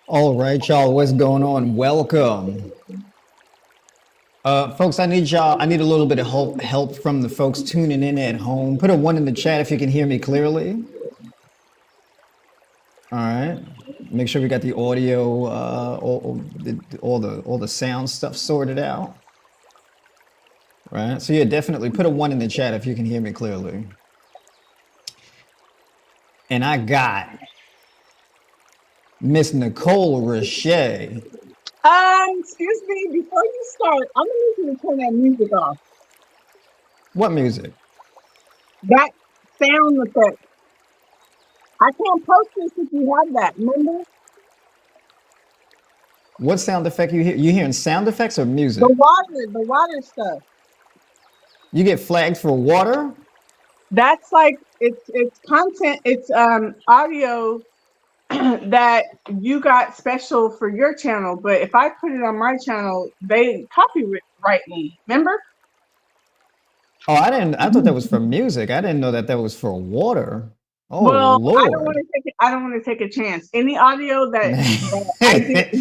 All right, y'all, what's going on? Welcome. Folks, I need a little bit of help from the folks tuning in at home. Put a one in the chat if you can hear me clearly. All right. Make sure we got the audio, all the sound stuff sorted out. Right. So yeah, definitely put a one in the chat if you can hear me clearly. And I got Miss Nicole Richey. Excuse me, before you start, I'm gonna need you to turn that music off. What music? That sound effect. I can't post this if you have that, remember? What sound effect you hear? You hearing sound effects or The music? water stuff. You get flagged for water? That's like it's content, it's audio that you got special for your channel, but if I put it on my channel, they copyright me, remember? Oh, I thought that was for music. I didn't know that that was for water. Oh Well, Lord. I don't want to take a chance. Any audio that I Man. get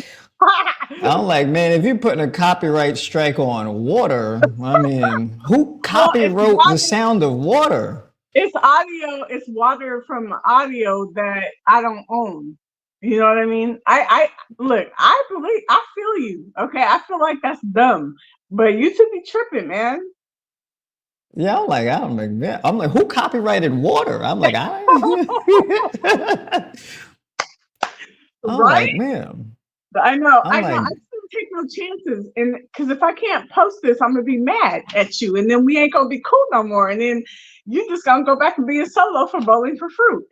I'm like, man, if you're putting a copyright strike on water, I mean, who well, it's copywrote the water. sound of water? It's audio. It's water from audio that I don't own. You know what I mean? I look. I believe. I feel you. Okay. I feel like that's dumb, but you should be tripping, man. Yeah, I'm like, man, I'm like, who copyrighted water? I'm like, I'm Right? like, man, I know. I'm I know. like, I shouldn't take no chances, and because if I can't post this, I'm gonna be mad at you, and then we ain't gonna be cool no more, and then you just gonna go back and be a solo for bowling for fruit.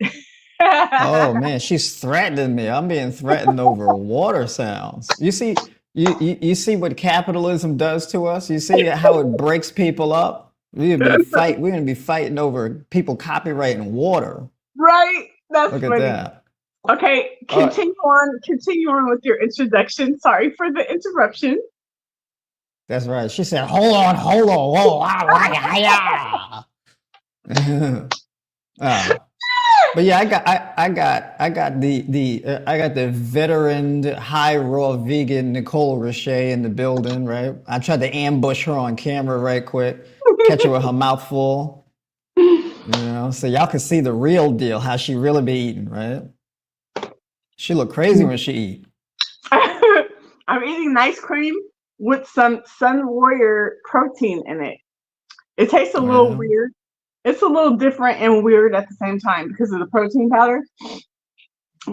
oh man, she's threatening me. I'm being threatened over water sounds. You see what capitalism does to us? You see how it breaks people up? We're gonna be fighting over people copyrighting water. Right? That's Look at funny. that. Okay, Uh, continue on with your introduction. Sorry for the interruption. that's right. She said, hold on, whoa, ah, yeah. But yeah, I got the veteran high raw vegan Nicole Richey in the building, right? I tried to ambush her on camera right quick, catch her with her mouth full, so y'all can see the real deal, how she really be eating, right? She look crazy when she eat. I'm eating ice cream with some Sun Warrior protein in it. It tastes a little Yeah. weird. It's a little different and weird at the same time because of the protein powder.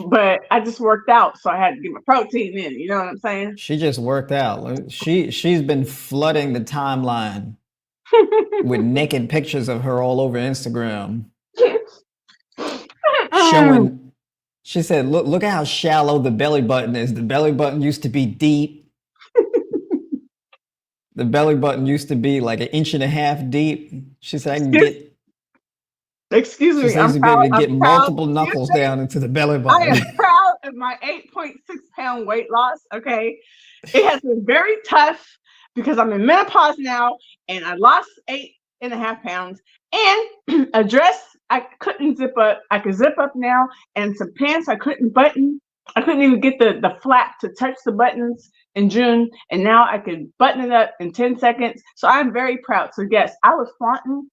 But I just worked out, so I had to get my protein in. You know what I'm saying? She just worked out. She's been flooding the timeline with naked pictures of her all over Instagram, showing. She said, look at how shallow the belly button is. The belly button used to be deep. The belly button used to be like an inch and a half deep. She said, I can get. Excuse She me, said, I used I'm to be able proud. to I'm get proud. multiple Excuse knuckles me. down into the belly I am button. proud of my 8.6 pound weight loss. Okay. It has been very tough because I'm in menopause now and I lost 8.5 pounds. And a dress I couldn't zip up. I could zip up now, and some pants I couldn't button. I couldn't even get the flap to touch the buttons in June. And now I can button it up in 10 seconds. So I'm very proud. So yes, I was flaunting.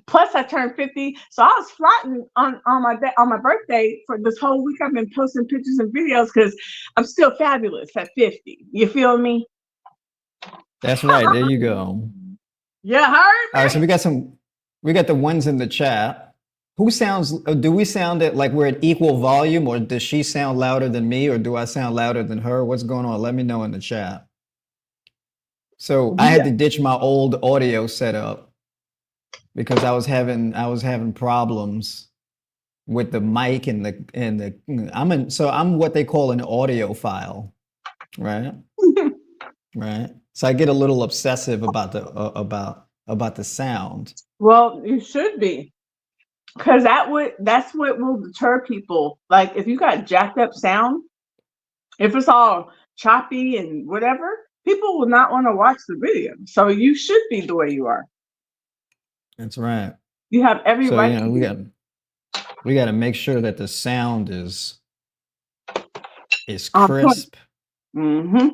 Plus, I turned 50, so I was flaunting on my birthday for this whole week. I've been posting pictures and videos because I'm still fabulous at 50. You feel me? That's right. There you go. You heard All right. So me? we got the ones in the chat. Do we sound it like we're at equal volume, or does she sound louder than me, or do I sound louder than her? What's going on? Let me know in the chat. So I had Yeah. to ditch my old audio setup because I was having problems with the mic I'm what they call an audiophile, right? Right. So I get a little obsessive about the sound. Well, you should be, because that's what will deter people. Like if you got jacked up sound, if it's all choppy and whatever, people will not want to watch the video. So you should be the way you are. That's right. You have every So, right to be. we got to make sure that the sound is It's On point. crisp. Mm-hmm.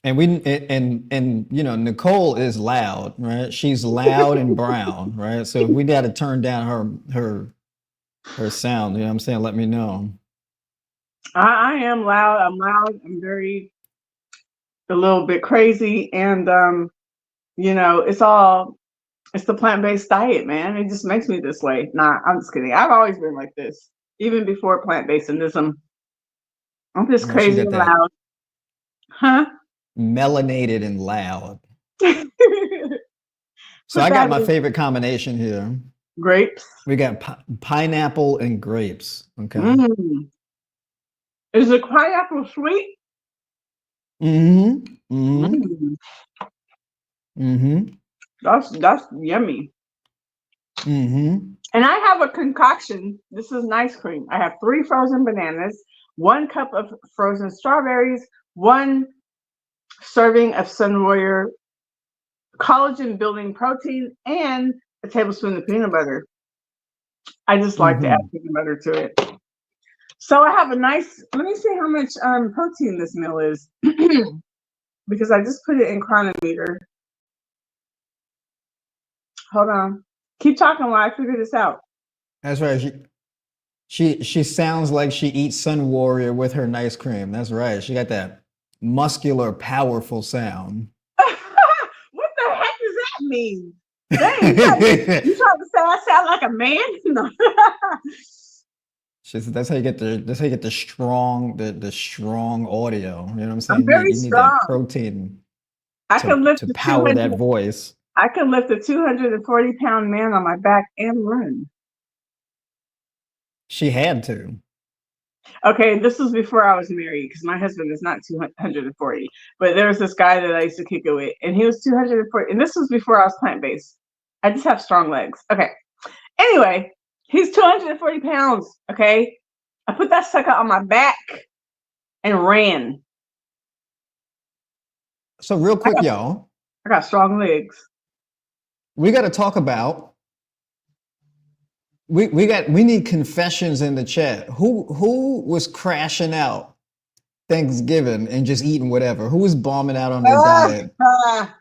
And Nicole is loud, right? She's loud and brown, right? So if we got to turn down her sound, you know what I'm saying? Let me know. I am loud. I'm loud. I'm very a little bit crazy, and it's the plant-based diet, man. It just makes me this way. Nah, I'm just kidding. I've always been like this, even before plant-basedism. I'm just Right, she crazy got and that loud, huh? melanated and loud. So Put I got that my in favorite combination here. grapes. We got pineapple and grapes. Okay. Mm. Is the pineapple sweet? Mm-hmm. Mm-hmm. Mm. Mm-hmm. That's yummy. Mm-hmm. And I have a concoction. This is an ice cream. I have 3 frozen bananas, 1 cup of frozen strawberries, 1 serving of Sunwarrior collagen building protein, and a tablespoon of peanut butter. I just like to add Mm-hmm. peanut butter to it. So I have a nice, let me see how much protein this meal is because I just put it in Chronometer. Hold on. Keep talking while I figure this out. That's right. She sounds like she eats Sun Warrior with her nice cream. That's right. She got that muscular, powerful sound. What the heck does that mean? Dang, you trying to say I sound like a man? No. That's how you get the strong the strong audio. You know what I'm I'm saying? very You need that strong. protein I to can lift to the power 200. that voice. I can lift a 240-pound man on my back and run. She had to. Okay, this was before I was married because my husband is not 240. But there was this guy that I used to kick it with, and he was 240. And this was before I was plant based. I just have strong legs. Okay. Anyway, he's 240 pounds. Okay. I put that sucker on my back and ran. So real I quick, got, y'all, I got strong legs. we got to talk about we need confessions in the chat. Who was crashing out Thanksgiving and just eating whatever? Who was bombing out on their Ah, diet ah.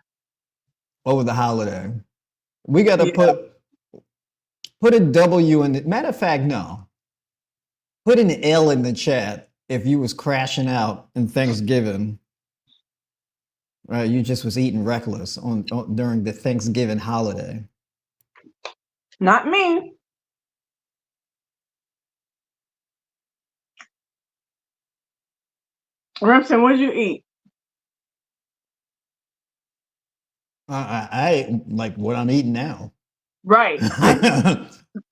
over the holiday? We got to Yeah. put a W in the matter of fact, no. Put an L in the chat if you was crashing out in Thanksgiving. Right, you just was eating reckless on during the Thanksgiving holiday. Not me. Remsen, what did you eat? I ate like what I'm eating now. Right.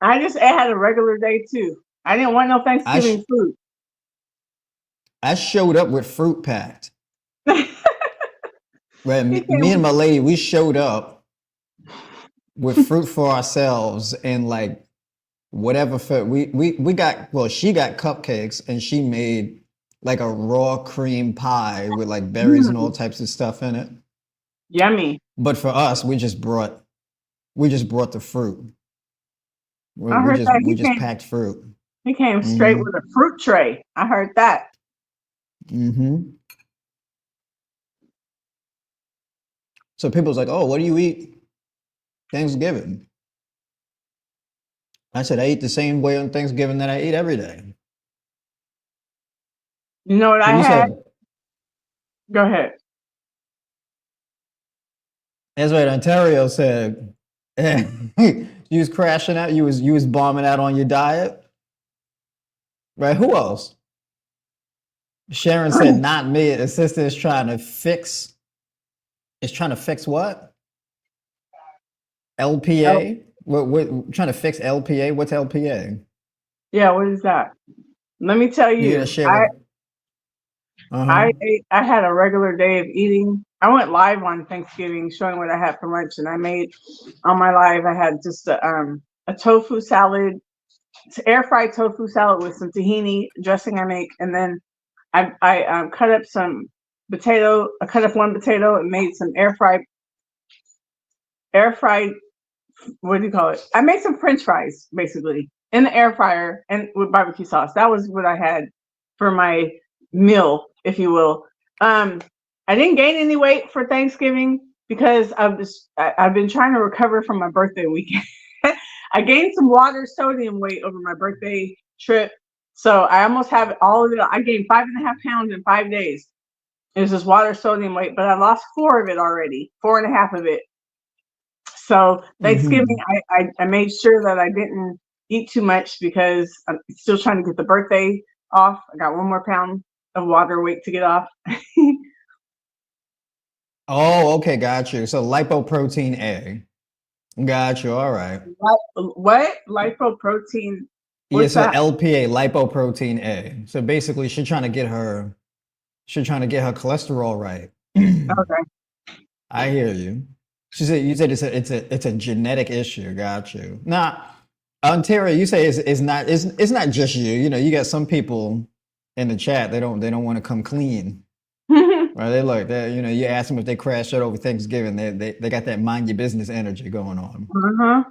I just had a regular day too. I didn't want no I Thanksgiving food. I showed up with fruit packed. Right, He me and came. my lady, we showed up with fruit for ourselves and like whatever food we got. Well, she got cupcakes and she made like a raw cream pie with like berries and all Mm, types of stuff in it. yummy. But for us, we just brought the fruit. We, I we heard just that we just packed fruit. he came straight Mm-hmm. with a fruit tray. I heard that. Mm-hmm. So people's like, "Oh, what do you eat Thanksgiving?" I said, "I eat the same way on Thanksgiving that I eat every day." You know what What I you had? said? Go ahead. That's what Ontario said. You was crashing out. You was bombing out on your diet, right? Who else? Sharon said, "Not me." The sister is trying to fix. Is trying to fix what? Oh, LPA? What trying to fix LPA? What's LPA? yeah. What is that? Let me tell You gonna you. share I with? Uh-huh. I ate, I had a regular day of eating. I went live on Thanksgiving, showing what I had for lunch, and I made on my live. I had just a tofu salad, air fried tofu salad with some tahini dressing I make, and then I cut up some potato. I cut up 1 potato and made some air fried. What do you call it? I made some French fries basically in the air fryer and with barbecue sauce. That was what I had for my meal, if you will. I didn't gain any weight for Thanksgiving because I've been trying to recover from my birthday weekend. I gained some water sodium weight over my birthday trip. So I almost have all of it. I gained 5.5 pounds in 5 days. It's just water sodium weight, but I lost 4 of it already, 4.5 of it. So Thanksgiving, Hmm. I made sure that I didn't eat too much because I'm still trying to get the birthday off. I got 1 more pound of water weight to get off. Oh, okay, got you. So lipoprotein A. Got you. All right. What? Lipoprotein? Yeah, What's so that? LPA, lipoprotein A. So basically she's trying to get her cholesterol right. Okay. I hear you. You said it's a genetic issue. Got you. Now, Ontario, you say it's not just you. You know, you got some people in the chat, they don't want to come clean. Right? They look that, you know, you ask them if they crashed out over Thanksgiving, they got that mind your business energy going on. Uh-huh.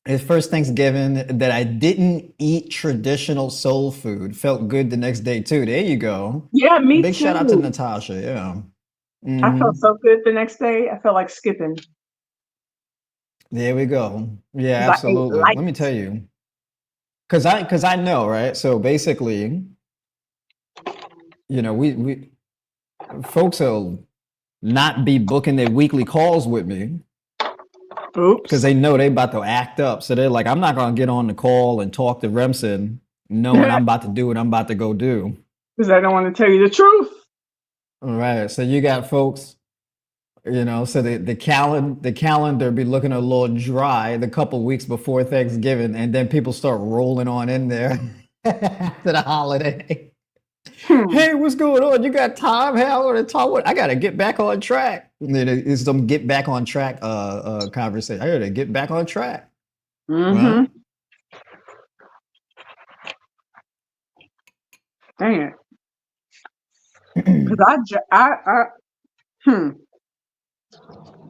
It's first Thanksgiving that I didn't eat traditional soul food. Felt good the next day too. There you go. Yeah, me Big shout out to too. Natasha. Yeah. I Hmm. felt so good the next day. I felt like skipping There we go. Yeah, because I ate absolutely. light. Let me tell you, because I know, right? So basically, you know, we folks will not be booking their weekly calls with me because Oops. they know they about to act up. So they're like, I'm not gonna get on the call and talk to Remsen knowing Because I'm about to do what I'm about to go do. I don't want to tell you the truth. All right. So you got folks, you know, so the calendar be looking a little dry the couple weeks before Thanksgiving, and then people start rolling on in there after the holiday. Hmm. Hey, what's going on? You got time? Hey, I want to talk. I got to get back on track. It's some get back on track conversation. I got to get back on track, right? Mm-hmm. Dang it. Because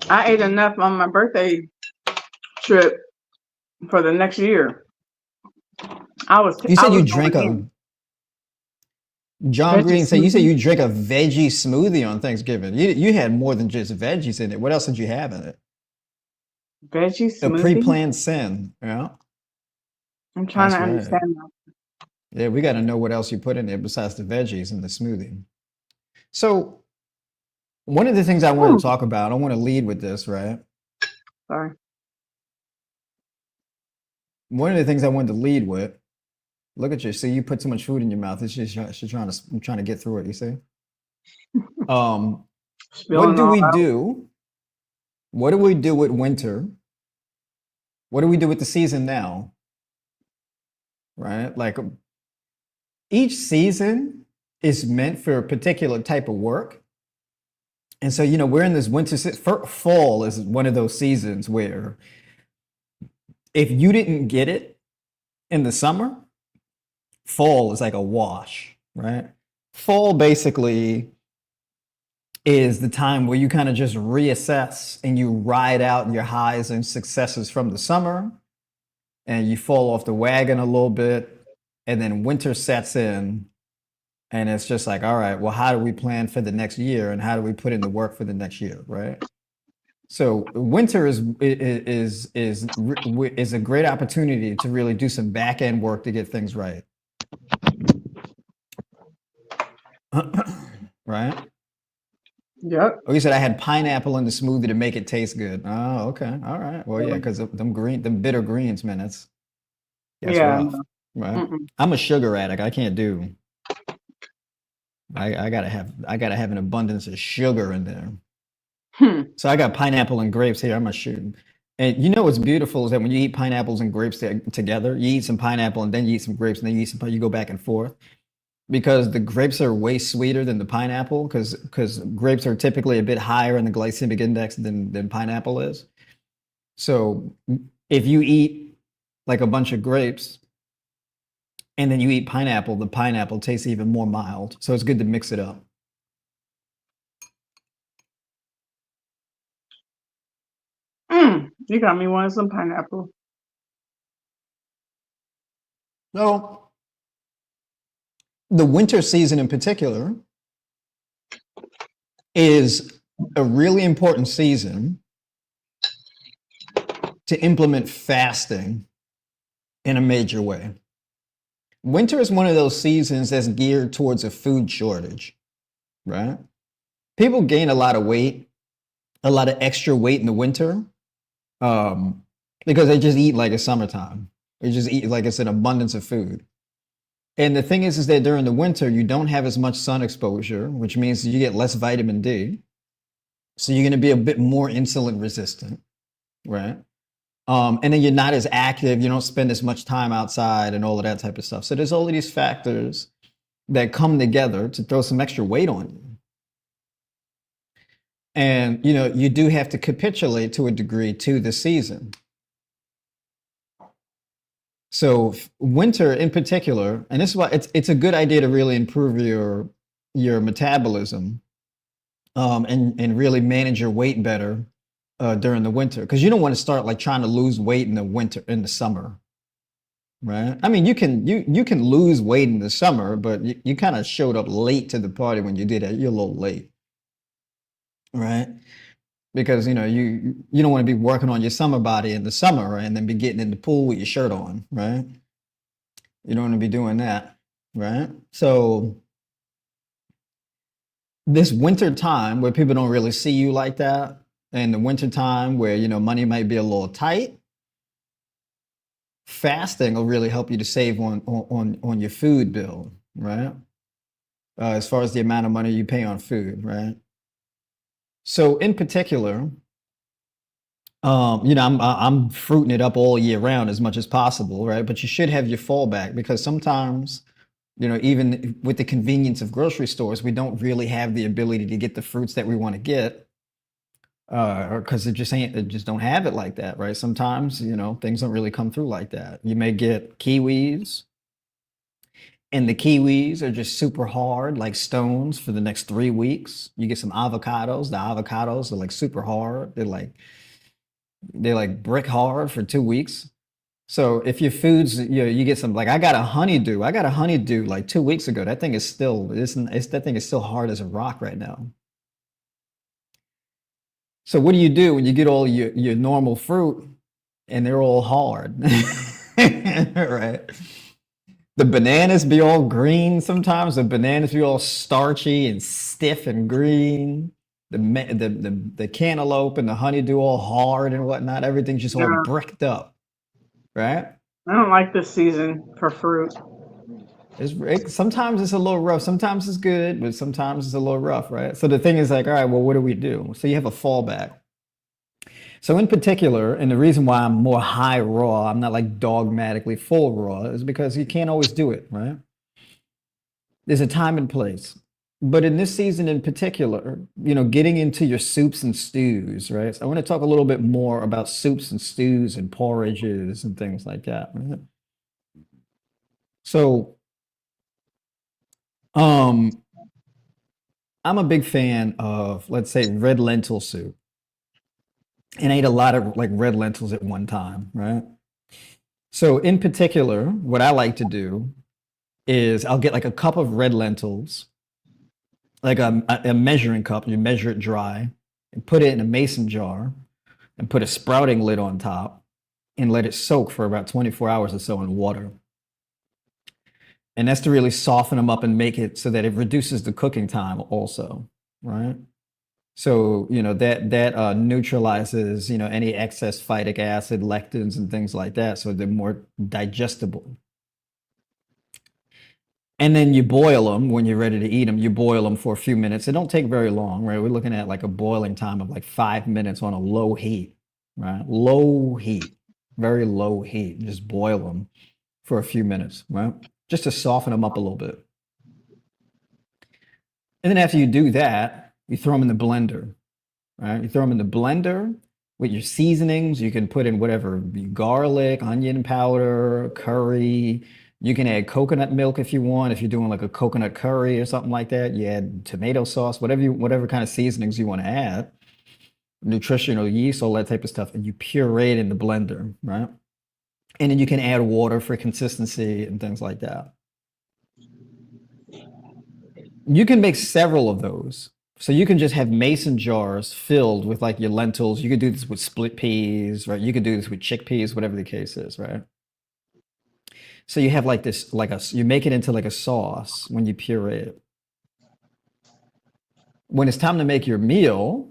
I ate enough on my birthday trip for the next year. You I said you was drank going a in. John Veggie Green said you said smoothie. you drink a veggie smoothie on Thanksgiving. You had more than just veggies in it. What else did you have in it? Veggie A smoothie. pre-planned sin. Yeah, I'm trying to that's right. understand that. Yeah, we got to know what else you put in there besides the veggies in the smoothie. So one of the things I wanted Hmm. to talk about, I want to lead with this, right? Sorry. One of the things I wanted to lead with, look at you. See, you put too much food in your mouth. It's just she's trying to get through it. You see? Um, what Spilling do all we out. do? What do we do with winter? What do we do with the season now? Right? Like each season is meant for a particular type of work. And so, you know, we're in this fall is one of those seasons where if you didn't get it in the summer, fall is like a wash, right? Fall basically is the time where you kind of just reassess and you ride out your highs and successes from the summer and you fall off the wagon a little bit and then winter sets in and it's just like, all right, well, how do we plan for the next year and how do we put in the work for the next year, right? So winter is a great opportunity to really do some back end work to get things right. Right? Yep. Oh, you said I had pineapple in the smoothie to make it taste good. Oh, okay. All right. Well, yeah, because them bitter greens, man, that's Yeah. rough. No. Right? Mm-mm. I'm a sugar addict. I can't do. I gotta have an abundance of sugar in there. Hmm. So I got pineapple and grapes here. I'm a shoot. And you know what's beautiful is that when you eat pineapples and grapes together, you eat some pineapple and then you eat some grapes and then you go back and forth because the grapes are way sweeter than the pineapple because grapes are typically a bit higher in the glycemic index than pineapple is. So if you eat like a bunch of grapes and then you eat pineapple, the pineapple tastes even more mild. So it's good to mix it up. You got me wanting some pineapple. So the winter season in particular is a really important season to implement fasting in a major way. Winter is one of those seasons that's geared towards a food shortage, right? People gain a lot of weight, a lot of extra weight in the winter, because they just eat like it's summertime. They just eat like it's an abundance of food. And the thing is that during the winter, you don't have as much sun exposure, which means you get less vitamin D. So you're going to be a bit more insulin resistant, right? And then you're not as active. You don't spend as much time outside and all of that type of stuff. So there's all of these factors that come together to throw some extra weight on you. And, you do have to capitulate to a degree to the season. So winter in particular, and this is why it's a good idea to really improve your metabolism, and really manage your weight better during the winter, because you don't want to start like trying to lose weight in the summer, right? I mean, you can lose weight in the summer, but you kind of showed up late to the party when you did that. You're a little late, right? Because you don't want to be working on your summer body in the summer, right? And then be getting in the pool with your shirt on, right? You don't want to be doing that, right? So this winter time where people don't really see you like that, and the winter time where money might be a little tight, fasting will really help you to save on your food bill, right? As far as the amount of money you pay on food, right? So in particular, I'm fruiting it up all year round as much as possible, right? But you should have your fallback, because sometimes, even with the convenience of grocery stores, we don't really have the ability to get the fruits that we want to get, or because it just don't have it like that, right? Sometimes, things don't really come through like that. You may get kiwis, and the kiwis are just super hard, like stones, for the next 3 weeks. You get some avocados. The avocados are like super hard. They're like brick hard for 2 weeks. So if your foods, you get some, like I got a honeydew. I got a honeydew like 2 weeks ago. That thing is still, that thing is still hard as a rock right now. So what do you do when you get all your normal fruit and they're all hard, right? The bananas be all green sometimes. The bananas be all starchy and stiff and green. The cantaloupe and the honeydew all hard and whatnot. Everything's just all Yeah, bricked up, right? I don't like this season for fruit. Sometimes it's a little rough. Sometimes it's good, but sometimes it's a little rough, right? So the thing is like, all right, well, what do we do? So you have a fallback. So in particular, and the reason why I'm more high raw, I'm not like dogmatically full raw, is because you can't always do it, right? There's a time and place. But in this season in particular, getting into your soups and stews, right? So I want to talk a little bit more about soups and stews and porridges and things like that, right? So, um, I'm a big fan of, let's say, red lentil soup, and I ate a lot of like red lentils at one time, right? So in particular, what I like to do is I'll get like a cup of red lentils, like a measuring cup. You measure it dry and put it in a mason jar and put a sprouting lid on top and let it soak for about 24 hours or so in water. And that's to really soften them up and make it so that it reduces the cooking time also, right? So, that neutralizes, any excess phytic acid, lectins, and things like that, so they're more digestible. And then you boil them when you're ready to eat them. You boil them for a few minutes. It don't take very long, right? We're looking at like a boiling time of like 5 minutes on a low heat, right? Low heat, very low heat. Just boil them for a few minutes, right? Just to soften them up a little bit. And then after you do that, you throw them in the blender, right? You throw them in the blender with your seasonings. You can put in whatever, garlic, onion powder, curry. You can add coconut milk if you want. If you're doing like a coconut curry or something like that, you add tomato sauce, whatever kind of seasonings you want to add, nutritional yeast, all that type of stuff, and you puree it in the blender, right? And then you can add water for consistency and things like that. You can make several of those. So you can just have mason jars filled with like your lentils. You could do this with split peas, right? You could do this with chickpeas, whatever the case is, right? So you have like this, you make it into like a sauce when you puree it. When it's time to make your meal,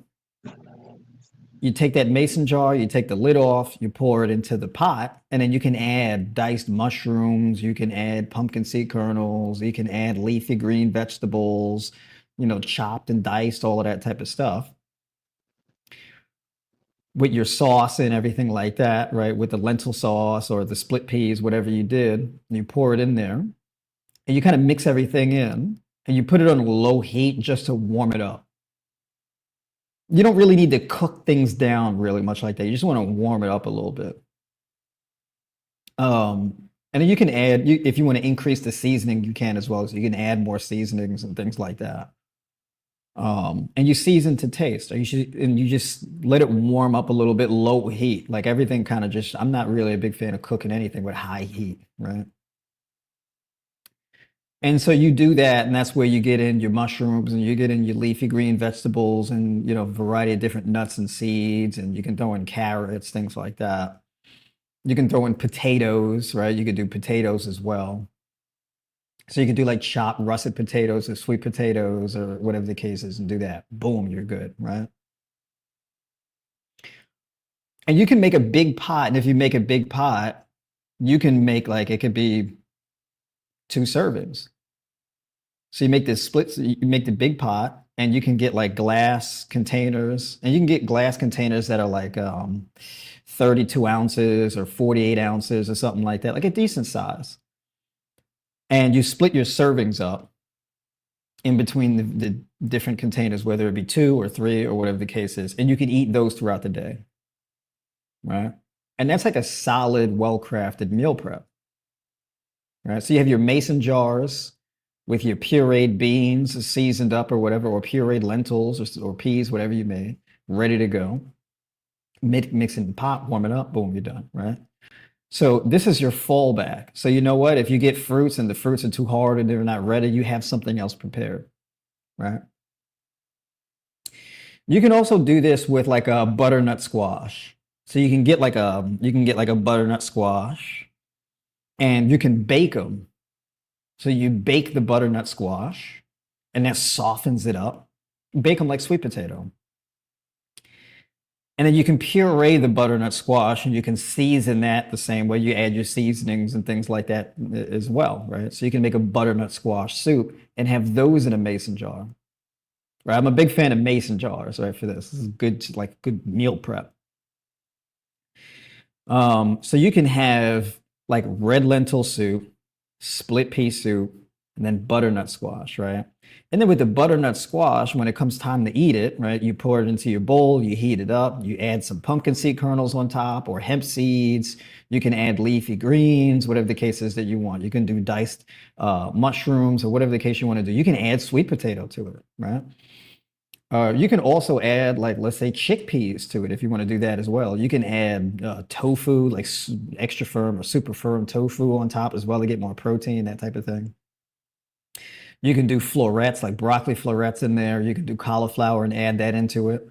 you take that mason jar, you take the lid off, you pour it into the pot, and then you can add diced mushrooms, you can add pumpkin seed kernels, you can add leafy green vegetables, chopped and diced, all of that type of stuff with your sauce and everything like that, right? With the lentil sauce or the split peas, whatever you did, you pour it in there and you kind of mix everything in and you put it on low heat just to warm it up. You don't really need to cook things down really much like that. You just want to warm it up a little bit. And then you can add, if you want to increase the seasoning, you can as well. So you can add more seasonings and things like that. And you season to taste. And you just let it warm up a little bit, low heat. Like everything kind of just, I'm not really a big fan of cooking anything with high heat, right? And so you do that, and that's where you get in your mushrooms and you get in your leafy green vegetables and, a variety of different nuts and seeds, and you can throw in carrots, things like that. You can throw in potatoes, right? You could do potatoes as well. So you could do like chopped russet potatoes or sweet potatoes or whatever the case is and do that. Boom, you're good, right? And you can make a big pot. And if you make a big pot, you can make like, it could be 2 servings. So you make this split, so you make the big pot and you can get like glass containers and you can get glass containers that are like 32 ounces or 48 ounces or something like that, like a decent size. And you split your servings up in between the different containers, whether it be 2 or 3 or whatever the case is. And you can eat those throughout the day, right? And that's like a solid, well-crafted meal prep, right? So you have your mason jars with your pureed beans seasoned up or whatever, or pureed lentils or peas, whatever you made, ready to go. Mix in the pot, warm it up, boom, you're done, right? So this is your fallback. So you know what? If you get fruits and the fruits are too hard and they're not ready, you have something else prepared, right? You can also do this with like a butternut squash. So you can get like a butternut squash and you can bake them. So you bake the butternut squash and that softens it up. Bake them like sweet potato. And then you can puree the butternut squash and you can season that the same way. You add your seasonings and things like that as well, right? So you can make a butternut squash soup and have those in a mason jar, right? I'm a big fan of mason jars, right, for this. This is good, like good meal prep. So you can have like red lentil soup, split pea soup, and then butternut squash, right? And then with the butternut squash, when it comes time to eat it, right, you pour it into your bowl, you heat it up, you add some pumpkin seed kernels on top or hemp seeds. You can add leafy greens, whatever the case is that you want. You can do diced mushrooms or whatever the case you want to do. You can add sweet potato to it, right? You can also add, like, let's say chickpeas to it if you want to do that as well. You can add tofu, like extra firm or super firm tofu on top as well to get more protein, that type of thing. You can do florets, like broccoli florets in there. You can do cauliflower and add that into it.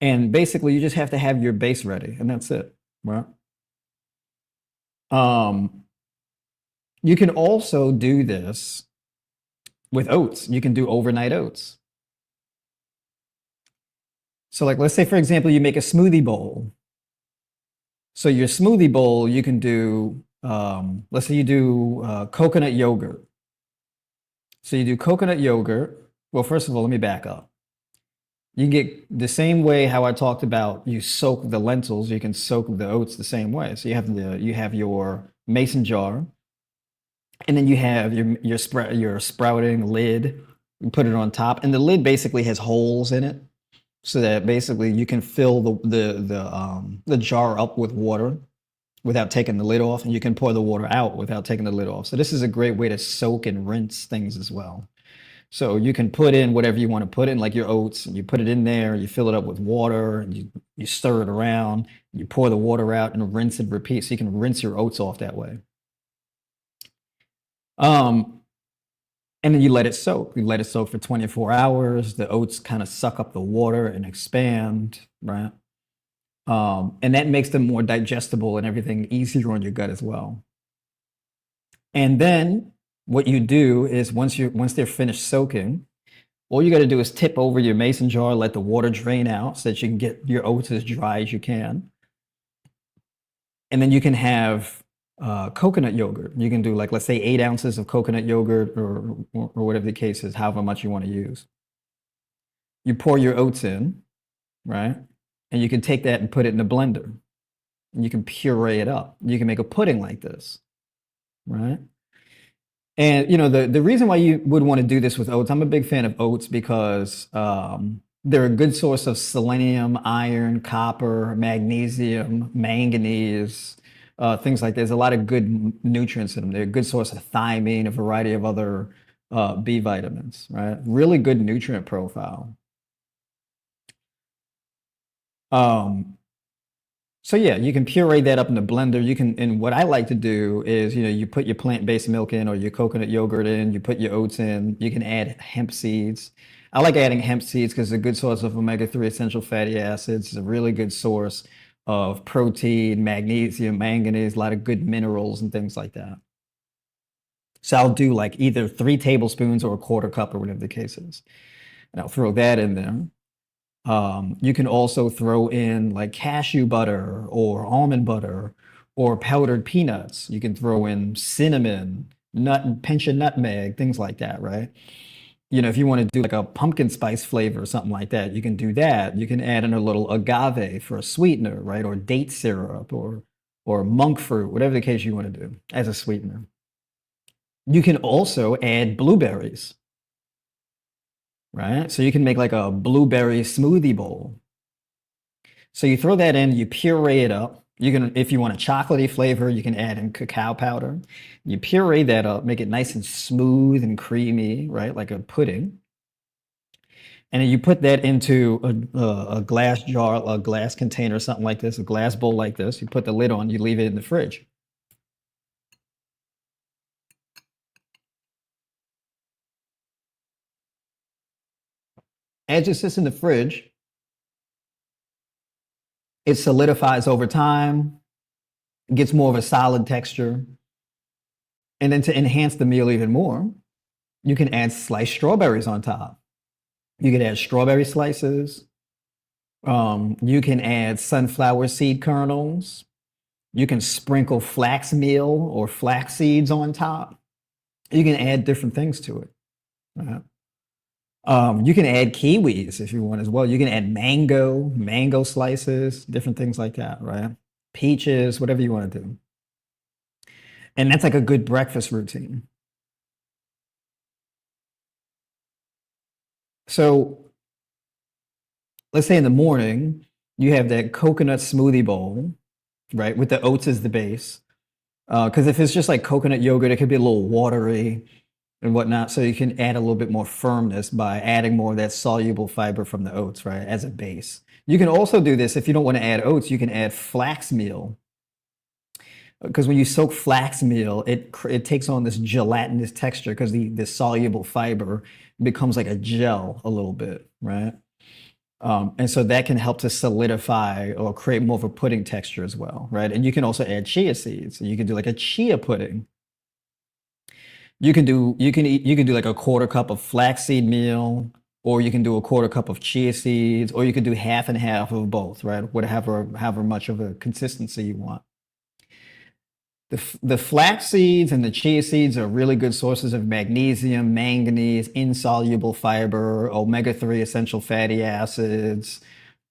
And basically, you just have to have your base ready, and that's it, right? Um, you can also do this with oats. You can do overnight oats. So, like, let's say, for example, you make a smoothie bowl. So your smoothie bowl, you can do, let's say you do coconut yogurt. So you do coconut yogurt. Well, first of all, let me back up. You can get the same way how I talked about you soak the lentils, you can soak the oats the same way. So you have your mason jar, and then you have your sprouting lid. You put it on top, and the lid basically has holes in it, so that basically you can fill the jar up with water without taking the lid off, and you can pour the water out without taking the lid off. So this is a great way to soak and rinse things as well. So you can put in whatever you want to put in, like your oats, and you put it in there, you fill it up with water, and you stir it around, you pour the water out and rinse and repeat. So you can rinse your oats off that way. And then you let it soak. You let it soak for 24 hours. The oats kind of suck up the water and expand, right? And that makes them more digestible and everything easier on your gut as well. And then what you do is once they're finished soaking, all you got to do is tip over your mason jar, let the water drain out so that you can get your oats as dry as you can. And then you can have coconut yogurt. You can do like, let's say 8 ounces of coconut yogurt or whatever the case is, however much you want to use. You pour your oats in, right? And you can take that and put it in a blender. And you can puree it up. You can make a pudding like this, right? And you know the reason why you would want to do this with oats, I'm a big fan of oats because they're a good source of selenium, iron, copper, magnesium, manganese, things like that. There's a lot of good nutrients in them. They're a good source of thiamine, a variety of other B vitamins, right? Really good nutrient profile. So yeah, you can puree that up in the blender. You can, and what I like to do is, you put your plant-based milk in or your coconut yogurt in, you put your oats in, you can add hemp seeds. I like adding hemp seeds because it's a good source of omega-3 essential fatty acids. It's a really good source of protein, magnesium, manganese, a lot of good minerals and things like that. So I'll do like either 3 tablespoons or a quarter cup or whatever the case is. And I'll throw that in there. You can also throw in like cashew butter or almond butter or powdered peanuts. You can throw in cinnamon, pinch of nutmeg, things like that, right? If you want to do like a pumpkin spice flavor or something like that, you can do that. You can add in a little agave for a sweetener, right? Or date syrup or monk fruit, whatever the case you want to do as a sweetener. You can also add blueberries. Right? So you can make like a blueberry smoothie bowl. So you throw that in, you puree it up. You can, if you want a chocolatey flavor, you can add in cacao powder. You puree that up, make it nice and smooth and creamy, right? Like a pudding. And then you put that into a glass jar, a glass container, something like this, a glass bowl like this. You put the lid on, you leave it in the fridge. As it sits in the fridge, it solidifies over time, gets more of a solid texture. And then to enhance the meal even more, you can add sliced strawberries on top. You can add strawberry slices. You can add sunflower seed kernels. You can sprinkle flax meal or flax seeds on top. You can add different things to it. Right? You can add kiwis if you want as well. You can add mango slices, different things like that, right? Peaches, whatever you want to do. And that's like a good breakfast routine. So let's say in the morning, you have that coconut smoothie bowl, right? With the oats as the base. Because if it's just like coconut yogurt, it could be a little watery and whatnot. So you can add a little bit more firmness by adding more of that soluble fiber from the oats, right, as a base. You can also do this if you don't want to add oats, you can add flax meal. Because when you soak flax meal, it takes on this gelatinous texture because the soluble fiber becomes like a gel a little bit, right? And so that can help to solidify or create more of a pudding texture as well, right? And you can also add chia seeds. So you can do like a chia pudding. You can do like a quarter cup of flaxseed meal, or you can do a quarter cup of chia seeds, or you could do half and half of both, right? However much of a consistency you want. The flax seeds and the chia seeds are really good sources of magnesium, manganese, insoluble fiber, omega-3 essential fatty acids,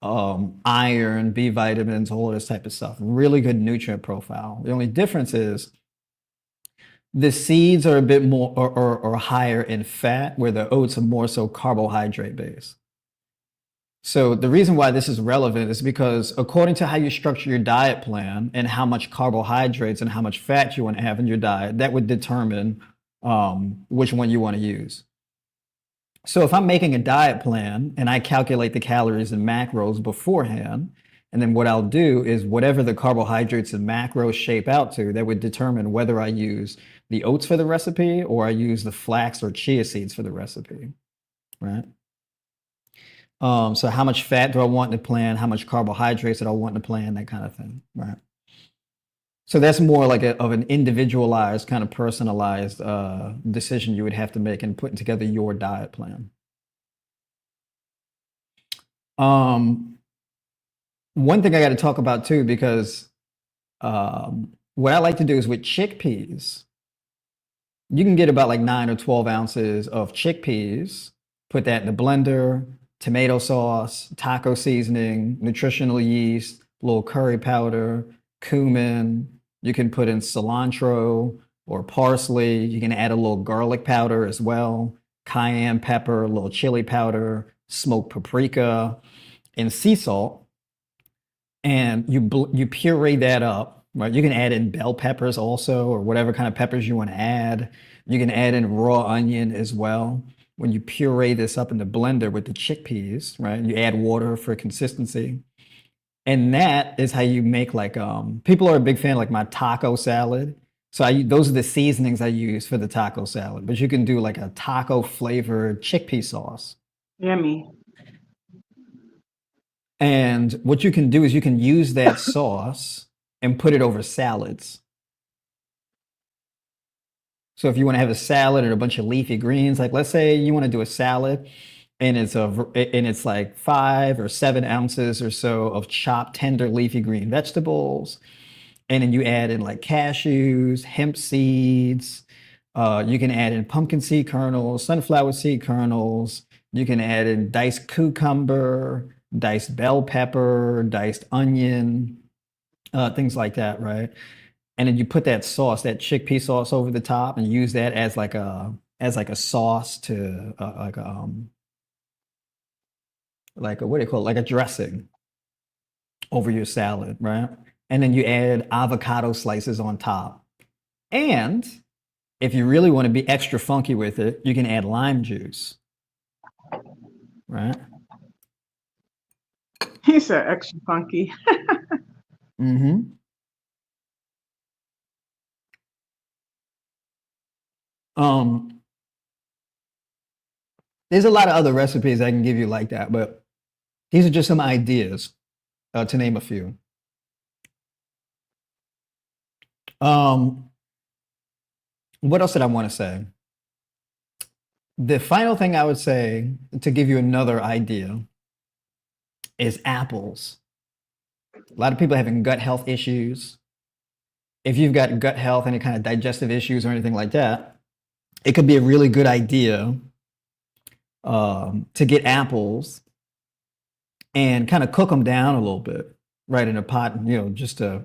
iron, B vitamins, all of this type of stuff. Really good nutrient profile. The only difference is the seeds are a bit more or higher in fat, where the oats are more so carbohydrate based. So the reason why this is relevant is because according to how you structure your diet plan and how much carbohydrates and how much fat you want to have in your diet, that would determine which one you want to use. So if I'm making a diet plan and I calculate the calories and macros beforehand, and then what I'll do is whatever the carbohydrates and macros shape out to, that would determine whether I use the oats for the recipe, or I use the flax or chia seeds for the recipe, right? So how much fat do I want in the plan? How much carbohydrates do I want in the plan? That kind of thing, right? So that's more like of an individualized, kind of personalized decision you would have to make in putting together your diet plan. One thing I got to talk about too, because what I like to do is with chickpeas, you can get about like 9 or 12 ounces of chickpeas, put that in the blender, tomato sauce, taco seasoning, nutritional yeast, a little curry powder, cumin. You can put in cilantro or parsley. You can add a little garlic powder as well, cayenne pepper, a little chili powder, smoked paprika, and sea salt. And you puree that up, right? You can add in bell peppers also, or whatever kind of peppers you want to add. You can add in raw onion as well. When you puree this up in the blender with the chickpeas, right? You add water for consistency. And that is how you make like people are a big fan of like my taco salad. So those are the seasonings I use for the taco salad. But you can do like a taco flavored chickpea sauce. Yummy. And what you can do is you can use that sauce and put it over salads. So if you want to have a salad and a bunch of leafy greens, like let's say you want to do a salad and it's like 5 or 7 ounces or so of chopped tender leafy green vegetables, and then you add in like cashews, hemp seeds. You can add in pumpkin seed kernels, sunflower seed kernels. You can add in diced cucumber, diced bell pepper, diced onion, things like that, right? And then you put that sauce, that chickpea sauce, over the top, and use that as like a sauce to like a what do you call it? Like a dressing over your salad, right? And then you add avocado slices on top. And if you really want to be extra funky with it, you can add lime juice, right? He said extra funky. Mm-hmm. Um, there's a lot of other recipes I can give you like that, but these are just some ideas to name a few. Um, what else did I want to say? The final thing I would say to give you another idea is apples. A lot of people are having gut health issues. If you've got gut health, any kind of digestive issues or anything like that, it could be a really good idea to get apples and kind of cook them down a little bit, right, in a pot, just to,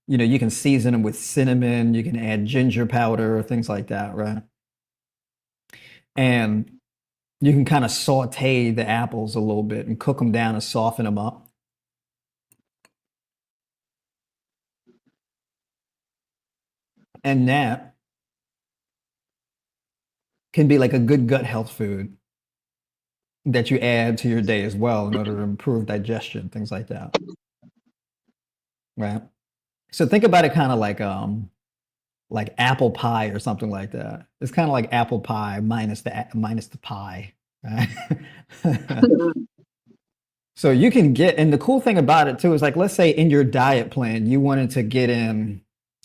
you can season them with cinnamon, you can add ginger powder, things like that, right? And you can kind of saute the apples a little bit and cook them down and soften them up. And that can be like a good gut health food that you add to your day as well in order to improve digestion, things like that. Right? So think about it kind of like apple pie or something like that. It's kind of like apple pie minus the pie. Right? So you can get, and the cool thing about it too is like, let's say in your diet plan, you wanted to get in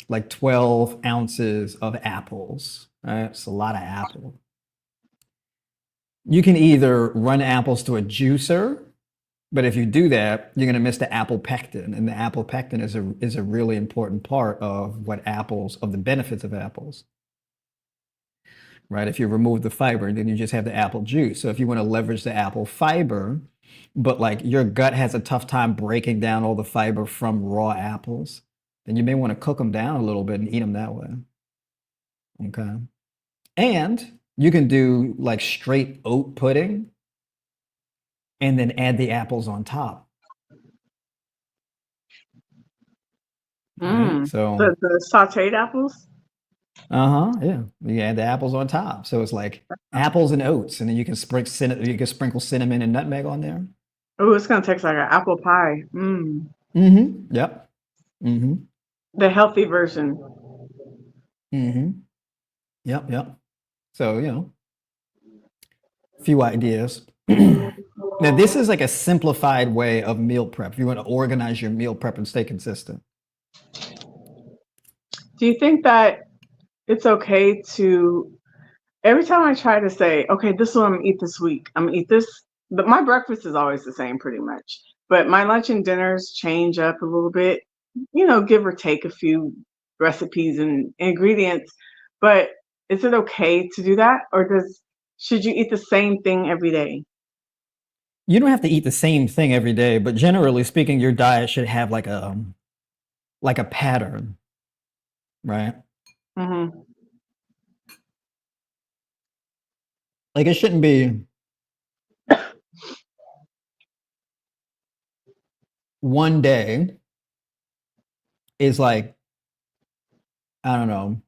like 12 ounces of apples, right? It's a lot of apple. You can either run apples to a juicer, but if you do that, you're going to miss the apple pectin, and the apple pectin is a really important part of of the benefits of apples, right? If you remove the fiber, then you just have the apple juice. So if you want to leverage the apple fiber, but like your gut has a tough time breaking down all the fiber from raw apples, then you may want to cook them down a little bit and eat them that way. Okay. And you can do like straight oat pudding and then add the apples on top. Right? So, The sauteed apples. yeah, you add the apples on top. So it's like apples and oats, and then you can sprinkle cinnamon and nutmeg on there. Oh, it's gonna taste like an apple pie. Yep. The healthy version. Yep, yep. So, a few ideas. Now, this is like a simplified way of meal prep. If you want to organize your meal prep and stay consistent. Do you think that it's okay to every time I try to say, okay, this is what I'm gonna eat this week, I'm gonna eat this, but my breakfast is always the same pretty much. But my lunch and dinners change up a little bit, give or take a few recipes and ingredients. But is it okay to do that? Or should you eat the same thing every day? You don't have to eat the same thing every day, but generally speaking, your diet should have like a pattern, right? Hmm. Like it shouldn't be one day is like, I don't know,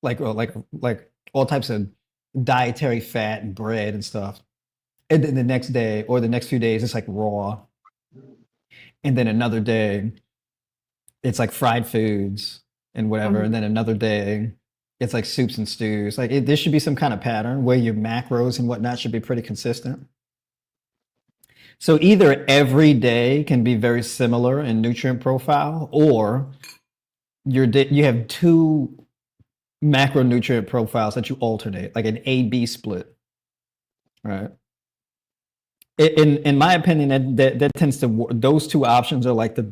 like all types of dietary fat and bread and stuff. And then the next day or the next few days, it's like raw. And then another day, it's like fried foods and whatever. And Hmm. then another day, it's like soups and stews. There should be some kind of pattern where your macros and whatnot should be pretty consistent. So either every day can be very similar in nutrient profile, or you have two macronutrient profiles that you alternate, like an A-B split, right? In my opinion, that tends to those two options are like the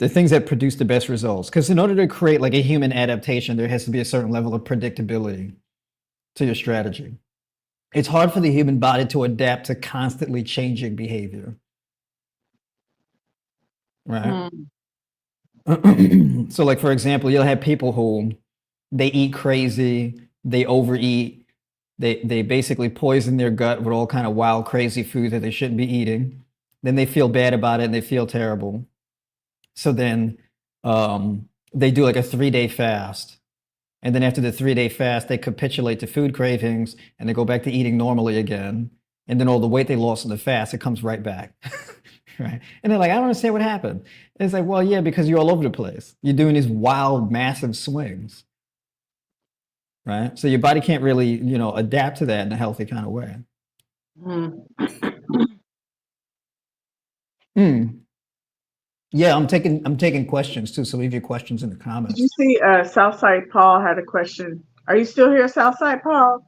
things that produce the best results. Because in order to create like a human adaptation, there has to be a certain level of predictability to your strategy. It's hard for the human body to adapt to constantly changing behavior, right? Hmm. So, like for example, you'll have people who they eat crazy, they overeat, they basically poison their gut with all kind of wild, crazy food that they shouldn't be eating. Then they feel bad about it and they feel terrible. So then they do like a 3 day fast. And then after the 3 day fast, they capitulate to food cravings and they go back to eating normally again. And then all the weight they lost in the fast, it comes right back. Right. And they're like, I don't understand what happened. And it's like, well, yeah, because you're all over the place. You're doing these wild, massive swings. Right. So your body can't really, adapt to that in a healthy kind of way. Hmm. Mm. Yeah, I'm taking questions too. So leave your questions in the Did you comments. see Southside Paul had a question? Are you still here, Southside Paul?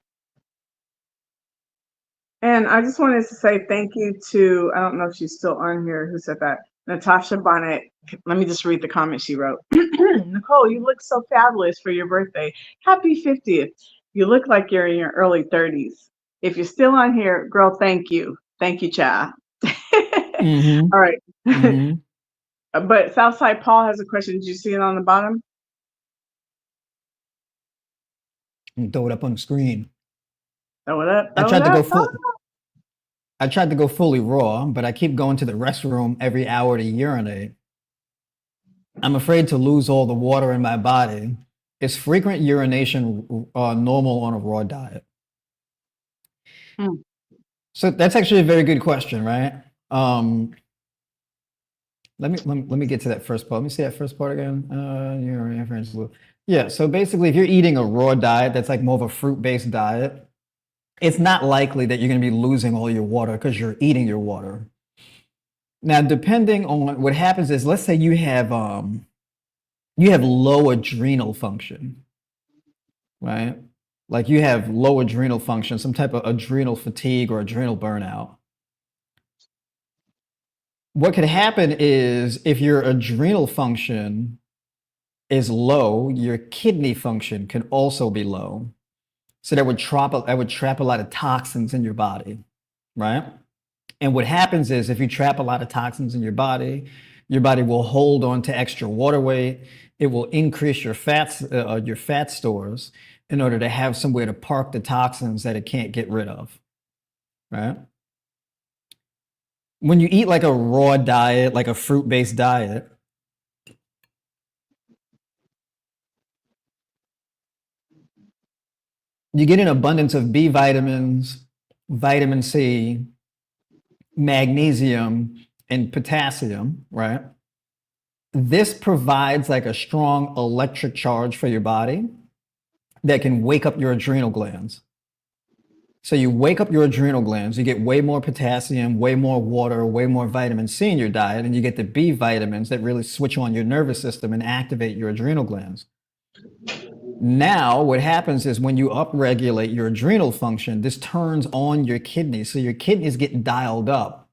And I just wanted to say thank you to, I don't know if she's still on here, who said that? Natasha Bonnet. Let me just read the comment she wrote. Nicole, you look so fabulous for your birthday. Happy 50th. You look like you're in your early 30s. If you're still on here, girl, thank you. Thank you, child. Mm-hmm. All right. Mm-hmm. But Southside Paul has a question. Did you see it on the bottom? Throw it up on the screen. Throw it up, I throw it tried to up. go full. I tried to go fully raw, but I keep going to the restroom every hour to urinate. I'm afraid to lose all the water in my body. Is frequent urination normal on a raw diet? Hmm. So that's actually a very good question, right? Let me get to that first part. Let me see that first part again. Urine reference. Yeah. So basically, if you're eating a raw diet that's like more of a fruit-based diet, it's not likely that you're going to be losing all your water because you're eating your water. Now, depending on what happens is, let's say you have low adrenal function, right? Like you have low adrenal function, some type of adrenal fatigue or adrenal burnout. What could happen is if your adrenal function is low, your kidney function can also be low. So that would trap a lot of toxins in your body, right? And what happens is if you trap a lot of toxins in your body will hold on to extra water weight. It will increase your fat stores in order to have somewhere to park the toxins that it can't get rid of, right? When you eat like a raw diet, like a fruit-based diet, you get an abundance of B vitamins, vitamin C, magnesium, and potassium, right? this provides like a strong electric charge for your body that can wake up your adrenal glands. So you wake up your adrenal glands, you get way more potassium, way more water, way more vitamin C in your diet, and you get the B vitamins that really switch on your nervous system and activate your adrenal glands. Now, what happens is when you upregulate your adrenal function, this turns on your kidneys. So your kidneys get dialed up.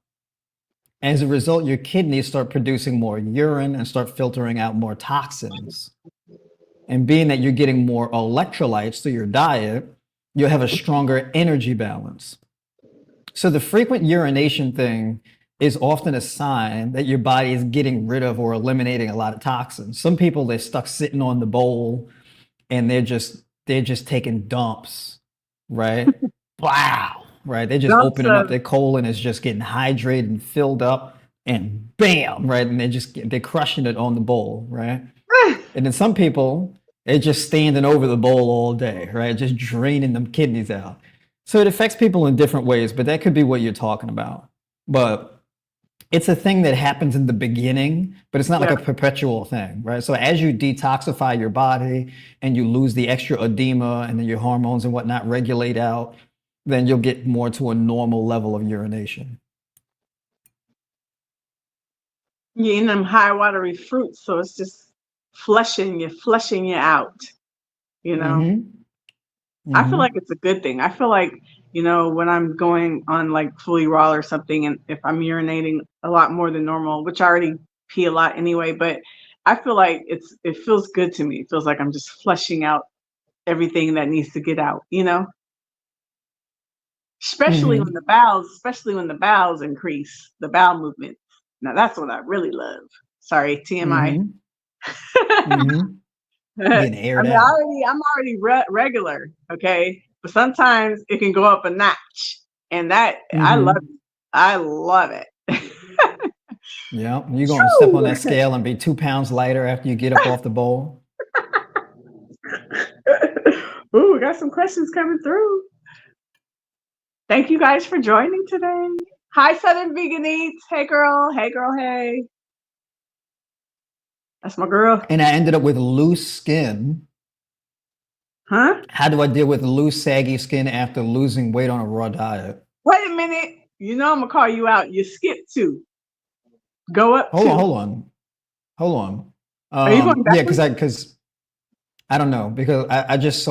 As a result, your kidneys start producing more urine and start filtering out more toxins. And being that you're getting more electrolytes through your diet, you'll have a stronger energy balance. So the frequent urination thing is often a sign that your body is getting rid of or eliminating a lot of toxins. Some people, they're stuck sitting on the bowl and they're just taking dumps, right? Wow, right? They're just Dumps opening up of their colon, is just getting hydrated and filled up, and bam, right? And they're crushing it on the bowl, right? And then some people, they're just standing over the bowl all day, right? Just draining them kidneys out. So it affects people in different ways, but that could be what you're talking about. But it's a thing that happens in the beginning, but it's not like yeah. a perpetual thing, right? So as you detoxify your body and you lose the extra edema and then your hormones and whatnot regulate out, then you'll get more to a normal level of urination. You're eating them high watery fruits, so it's just flushing you out, you know. Mm-hmm. I feel Mm-hmm. like it's a good thing. I feel like, when I'm going on like fully raw or something, and if I'm urinating a lot more than normal, which I already pee a lot anyway, but I feel like it feels good to me. It feels like I'm just flushing out everything that needs to get out, Mm-hmm. especially when the bowels increase, the bowel movement. Now that's what I really love. Sorry, TMI. Mm-hmm. Mm-hmm. Getting I aired mean, out. I'm already regular, okay, but sometimes it can go up a notch, and that Mm-hmm. I love it. Yeah. You're going to step on Phew. that scale and be 2 pounds lighter after you get up off the bowl. Ooh, we got some questions coming through. Thank you guys for joining today. Hi, Southern Vegan Eats. Hey, girl. Hey, girl. Hey, that's my girl. And I ended up with loose skin. Huh? How do I deal with loose, saggy skin after losing weight on a raw diet? Wait a minute. I'm gonna call you out. You skipped two. Go up Hold on, two. hold on, hold on. Are you going Yeah, backwards? because I don't know, because I just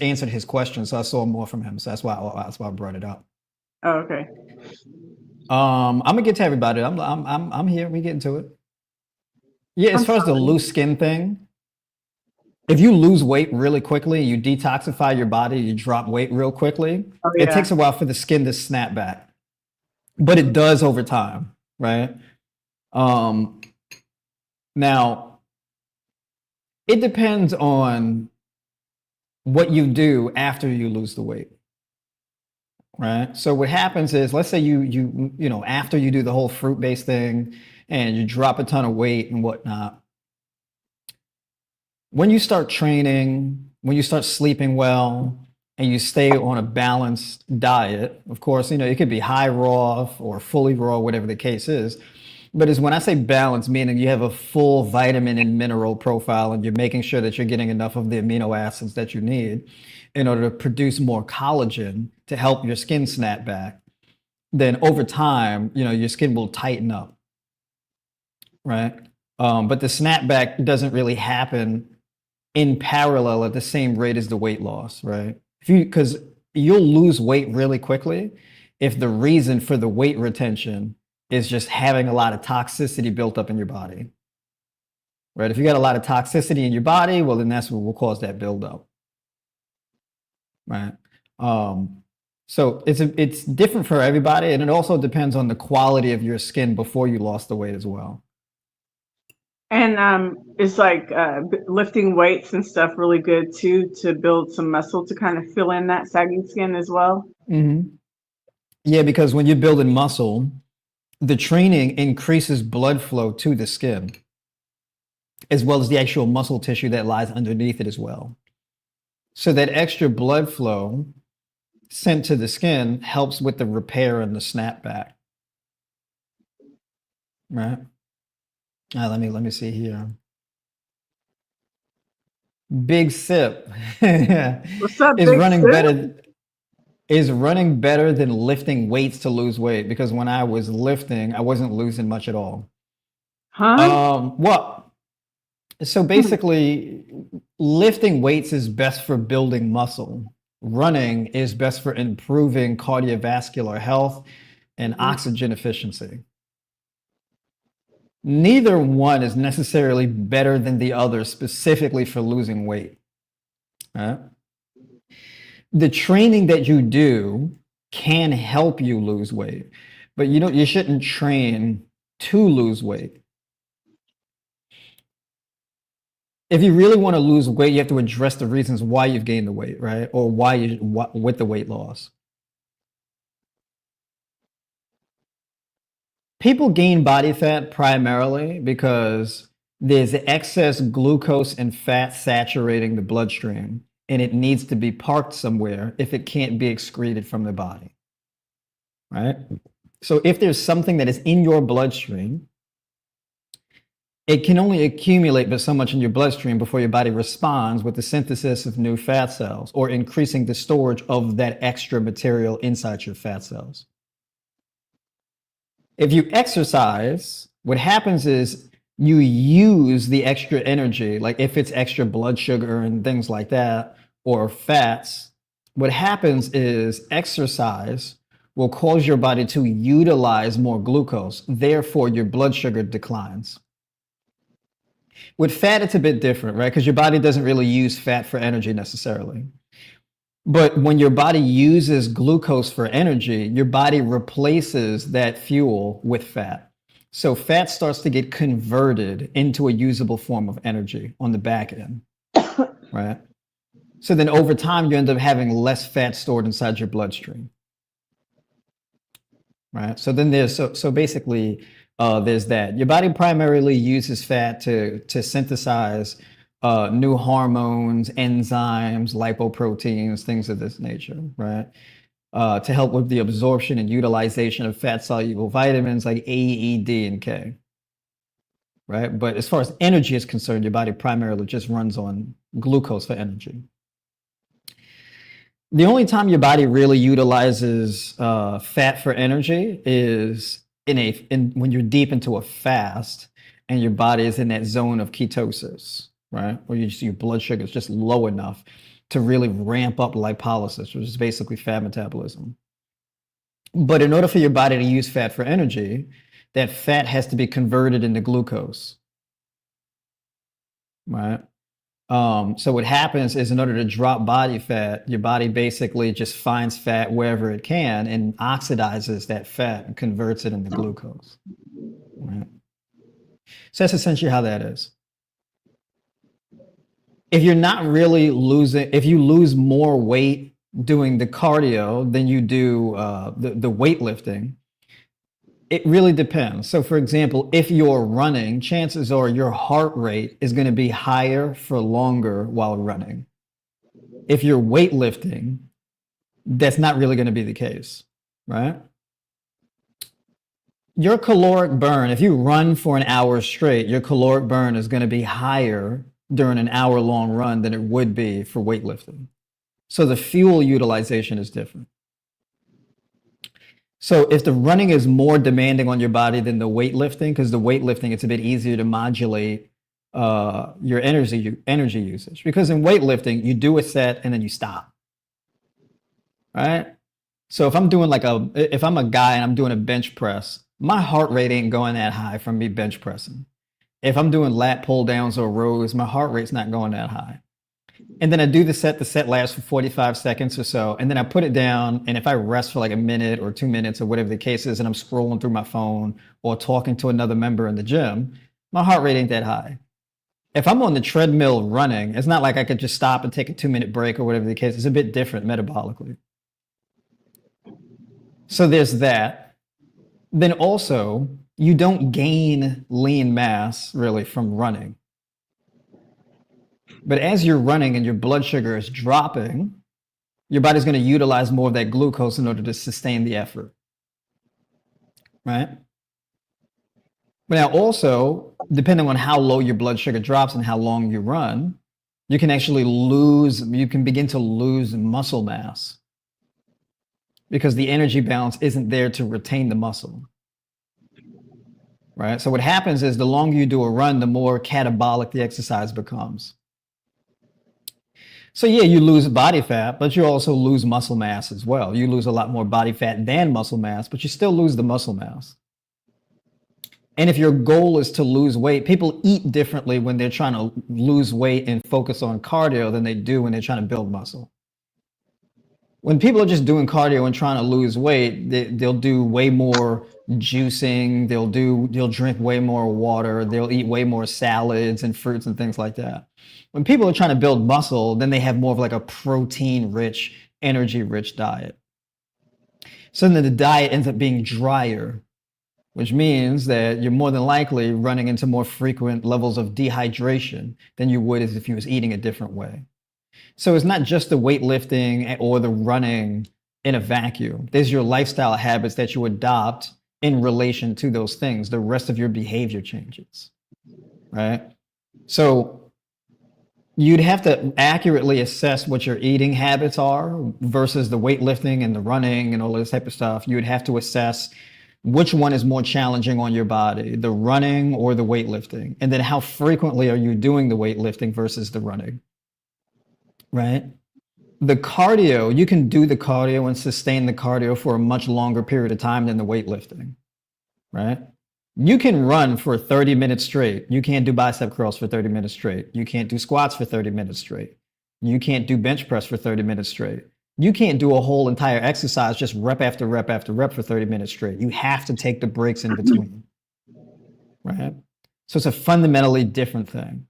answered his question, so I saw more from him, so that's why I brought it up. Oh, okay. I'm gonna get to everybody. I'm here. We get into it. Yeah, as I'm far as the sorry. loose skin thing, if you lose weight really quickly, you detoxify your body, you drop weight real quickly, Oh it yeah. takes a while for the skin to snap back, but it does over time, right? Um, Now, it depends on what you do after you lose the weight, right? So what happens is, let's say after you do the whole fruit-based thing and you drop a ton of weight and whatnot, when you start training, when you start sleeping well, and you stay on a balanced diet, of course, it could be high raw or fully raw, whatever the case is. But is when I say balance, meaning you have a full vitamin and mineral profile and you're making sure that you're getting enough of the amino acids that you need in order to produce more collagen to help your skin snap back, then over time, your skin will tighten up, right? But the snapback doesn't really happen in parallel at the same rate as the weight loss, right? Because you'll lose weight really quickly if the reason for the weight retention is just having a lot of toxicity built up in your body, right? If you got a lot of toxicity in your body, well, then that's what will cause that buildup, right? So it's different for everybody, and it also depends on the quality of your skin before you lost the weight as well. And it's like lifting weights and stuff really good too to build some muscle to kind of fill in that sagging skin as well. Mm-hmm. Yeah, because when you're building muscle, the training increases blood flow to the skin, as well as the actual muscle tissue that lies underneath it as well. So that extra blood flow sent to the skin helps with the repair and the snapback, right? Let me see here. Big Sip What's up, is Big running Sis? better is running better than lifting weights to lose weight because when I was lifting, I wasn't losing much at all. Huh? Well, so Hmm. basically, lifting weights is best for building muscle. Running is best for improving cardiovascular health and Mhm. oxygen efficiency. Neither one is necessarily better than the other specifically for losing weight. Right? The training that you do can help you lose weight, but you shouldn't train to lose weight. If you really want to lose weight, you have to address the reasons why you've gained the weight, right? Or with the weight loss. People gain body fat primarily because there's excess glucose and fat saturating the bloodstream, and it needs to be parked somewhere if it can't be excreted from the body, right? So if there's something that is in your bloodstream, it can only accumulate but so much in your bloodstream before your body responds with the synthesis of new fat cells or increasing the storage of that extra material inside your fat cells. If you exercise, what happens is you use the extra energy, like if it's extra blood sugar and things like that, or fats, what happens is exercise will cause your body to utilize more glucose. Therefore, your blood sugar declines. With fat, it's a bit different, right? Because your body doesn't really use fat for energy necessarily. But when your body uses glucose for energy, your body replaces that fuel with fat. So fat starts to get converted into a usable form of energy on the back end, right? So then over time, you end up having less fat stored inside your bloodstream, right? So then so basically there's that. Your body primarily uses fat to synthesize new hormones, enzymes, lipoproteins, things of this nature, right? To help with the absorption and utilization of fat soluble vitamins like A, E, D, and K, right? But as far as energy is concerned, your body primarily just runs on glucose for energy. The only time your body really utilizes fat for energy is when you're deep into a fast and your body is in that zone of ketosis, right? Where your blood sugar is just low enough to really ramp up lipolysis, which is basically fat metabolism. But in order for your body to use fat for energy, that fat has to be converted into glucose, right? So what happens is in order to drop body fat, your body basically just finds fat wherever it can and oxidizes that fat and converts it into glucose, right? So that's essentially how that is. If you're not really losing, if you lose more weight doing the cardio than you do the weightlifting, it really depends. So, for example, if you're running, chances are your heart rate is going to be higher for longer while running. If you're weightlifting, that's not really going to be the case, right? Your caloric burn, if you run for an hour straight, your caloric burn is going to be higher during an hour long run than it would be for weightlifting. So the fuel utilization is different. So if the running is more demanding on your body than the weightlifting, because the weightlifting it's a bit easier to modulate your energy usage. Because in weightlifting, you do a set and then you stop, right? So if I'm a guy and I'm doing a bench press, my heart rate ain't going that high from me bench pressing. If I'm doing lat pull downs or rows, my heart rate's not going that high. And then I do the set lasts for 45 seconds or so. And then I put it down. And if I rest for like a minute or 2 minutes or whatever the case is, and I'm scrolling through my phone or talking to another member in the gym, my heart rate ain't that high. If I'm on the treadmill running, it's not like I could just stop and take a 2 minute break or whatever the case. It's a bit different metabolically. So there's that. Then also, you don't gain lean mass really from running. But as you're running and your blood sugar is dropping, your body's going to utilize more of that glucose in order to sustain the effort, right? Now, also, depending on how low your blood sugar drops and how long you run, you can begin to lose muscle mass because the energy balance isn't there to retain the muscle, right? So what happens is the longer you do a run, the more catabolic the exercise becomes. So yeah, you lose body fat, but you also lose muscle mass as well. You lose a lot more body fat than muscle mass, but you still lose the muscle mass. And if your goal is to lose weight, people eat differently when they're trying to lose weight and focus on cardio than they do when they're trying to build muscle. When people are just doing cardio and trying to lose weight, they'll do way more juicing, they'll drink way more water, they'll eat way more salads and fruits and things like that. When people are trying to build muscle, then they have more of like a protein rich, energy rich diet. So then the diet ends up being drier, which means that you're more than likely running into more frequent levels of dehydration than you would as if you was eating a different way. So it's not just the weightlifting or the running in a vacuum. There's your lifestyle habits that you adopt in relation to those things. The rest of your behavior changes, right? So you'd have to accurately assess what your eating habits are versus the weightlifting and the running and all this type of stuff. You would have to assess which one is more challenging on your body, the running or the weightlifting? And then how frequently are you doing the weightlifting versus the running, right? The cardio, you can do the cardio and sustain the cardio for a much longer period of time than the weightlifting, right? You can run for 30 minutes straight. You can't do bicep curls for 30 minutes straight. You can't do squats for 30 minutes straight. You can't do bench press for 30 minutes straight. You can't do a whole entire exercise just rep after rep after rep for 30 minutes straight. You have to take the breaks in between, right? So it's a fundamentally different thing.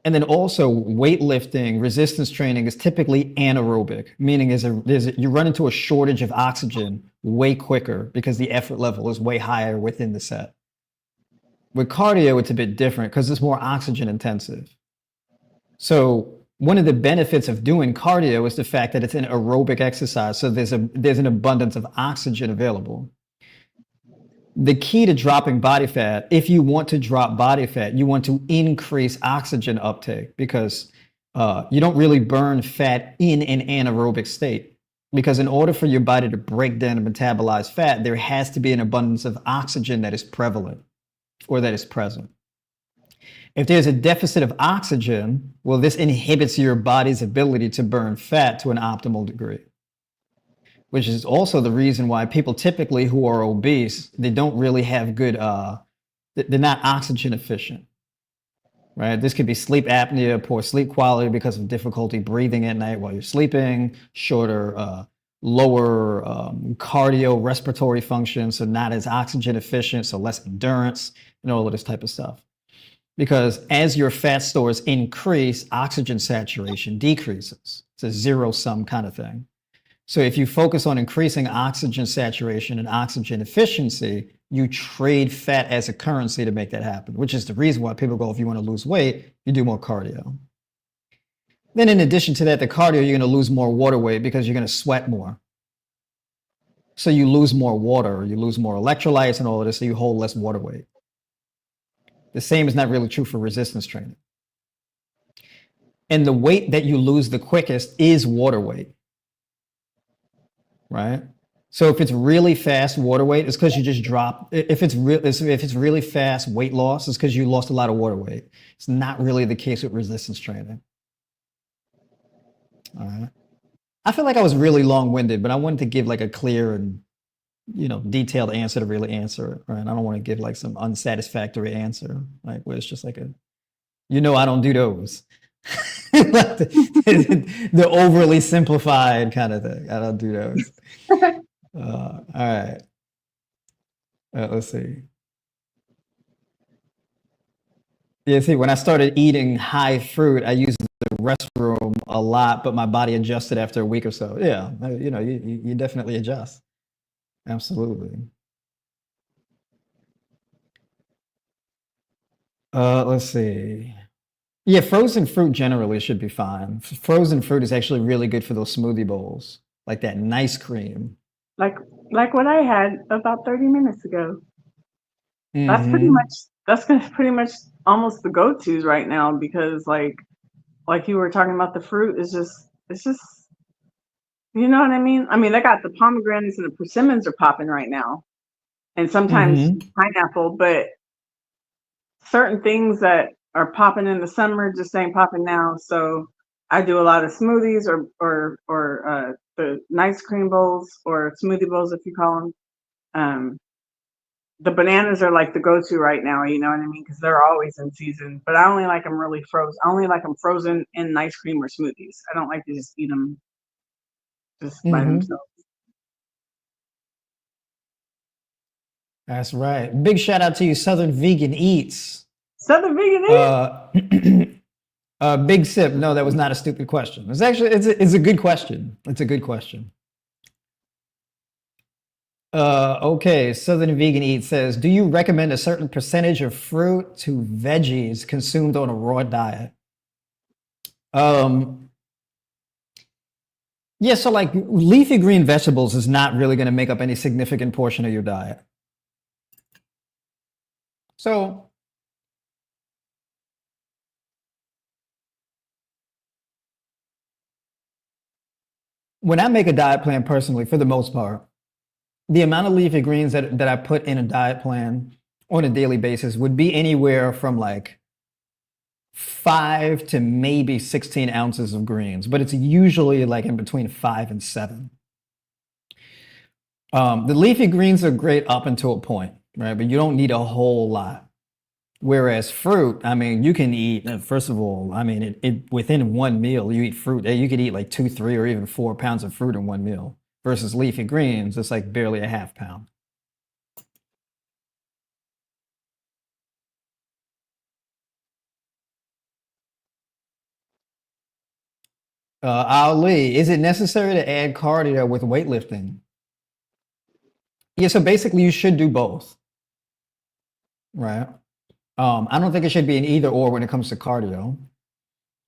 And then also weightlifting, resistance training is typically anaerobic, meaning you run into a shortage of oxygen way quicker because the effort level is way higher within the set. With cardio, it's a bit different because it's more oxygen intensive. So one of the benefits of doing cardio is the fact that it's an aerobic exercise. So there's an abundance of oxygen available. The key to dropping body fat, if you want to drop body fat, you want to increase oxygen uptake because you don't really burn fat in an anaerobic state. Because in order for your body to break down and metabolize fat, there has to be an abundance of oxygen that is prevalent or that is present. If there's a deficit of oxygen, well, this inhibits your body's ability to burn fat to an optimal degree, which is also the reason why people typically who are obese, they don't really have good, they're not oxygen efficient, right? This could be sleep apnea, poor sleep quality because of difficulty breathing at night while you're sleeping, shorter, lower cardio respiratory function, so not as oxygen efficient, so less endurance, and all of this type of stuff. Because as your fat stores increase, oxygen saturation decreases. It's a zero-sum kind of thing. So if you focus on increasing oxygen saturation and oxygen efficiency, you trade fat as a currency to make that happen, which is the reason why people go, if you want to lose weight, you do more cardio. Then in addition to that, the cardio, you're going to lose more water weight because you're going to sweat more. So you lose more water, you lose more electrolytes and all of this, so you hold less water weight. The same is not really true for resistance training. And the weight that you lose the quickest is water weight, right? So if it's really fast water weight, it's because you just dropped. If it's really fast weight loss, it's because you lost a lot of water weight. It's not really the case with resistance training. All right. I feel like I was really long-winded, but I wanted to give like a clear and detailed answer to really answer it, right? I don't want to give like some unsatisfactory answer, like where it's just like I don't do those. The overly simplified kind of thing. I don't do those. All right. Let's see. Yeah, see, when I started eating high fruit, I used the restroom a lot, but my body adjusted after a week or so. Yeah, you definitely adjust. Absolutely. Let's see. Yeah, frozen fruit generally should be fine. Frozen fruit is actually really good for those smoothie bowls, like that nice cream. Like what I had about 30 minutes ago. That's pretty Mm-hmm. much pretty much almost the go-tos right now because like you were talking about the fruit is just it's just you know what I mean? I mean, they got the pomegranates and the persimmons are popping right now, and sometimes Mm-hmm. pineapple, but certain things that are popping in the summer just ain't popping now. So I do a lot of smoothies or the nice cream bowls or smoothie bowls if you call them. Um, the bananas are like the go-to right now. You know what I mean? Because they're always in season. But I only like them really frozen. I only like them frozen in nice cream or smoothies. I don't like to just eat them just by Mm-hmm. themselves. That's right. Big shout out to you, Southern Vegan Eats. Southern vegan eat? Uh, big sip. No, that was not a stupid question. It's actually it's a good question. It's a good question. Okay, Southern Vegan Eat says, do you recommend a certain percentage of fruit to veggies consumed on a raw diet? Um, yeah, so like leafy green vegetables is not really going to make up any significant portion of your diet. So when I make a diet plan personally, for the most part, the amount of leafy greens that I put in a diet plan on a daily basis would be anywhere from like 5 to maybe 16 ounces of greens, but it's usually like in between 5 and 7. The leafy greens are great up until a point, right? But you don't need a whole lot. Whereas fruit, I mean, you can eat, first of all, I mean, within one meal, you eat fruit. You could eat like 2, 3, or even 4 pounds of fruit in one meal versus leafy greens, it's like barely a half pound. Ali, is it necessary to add cardio with weightlifting? Yeah, so basically you should do both, right? I don't think it should be an either or when it comes to cardio.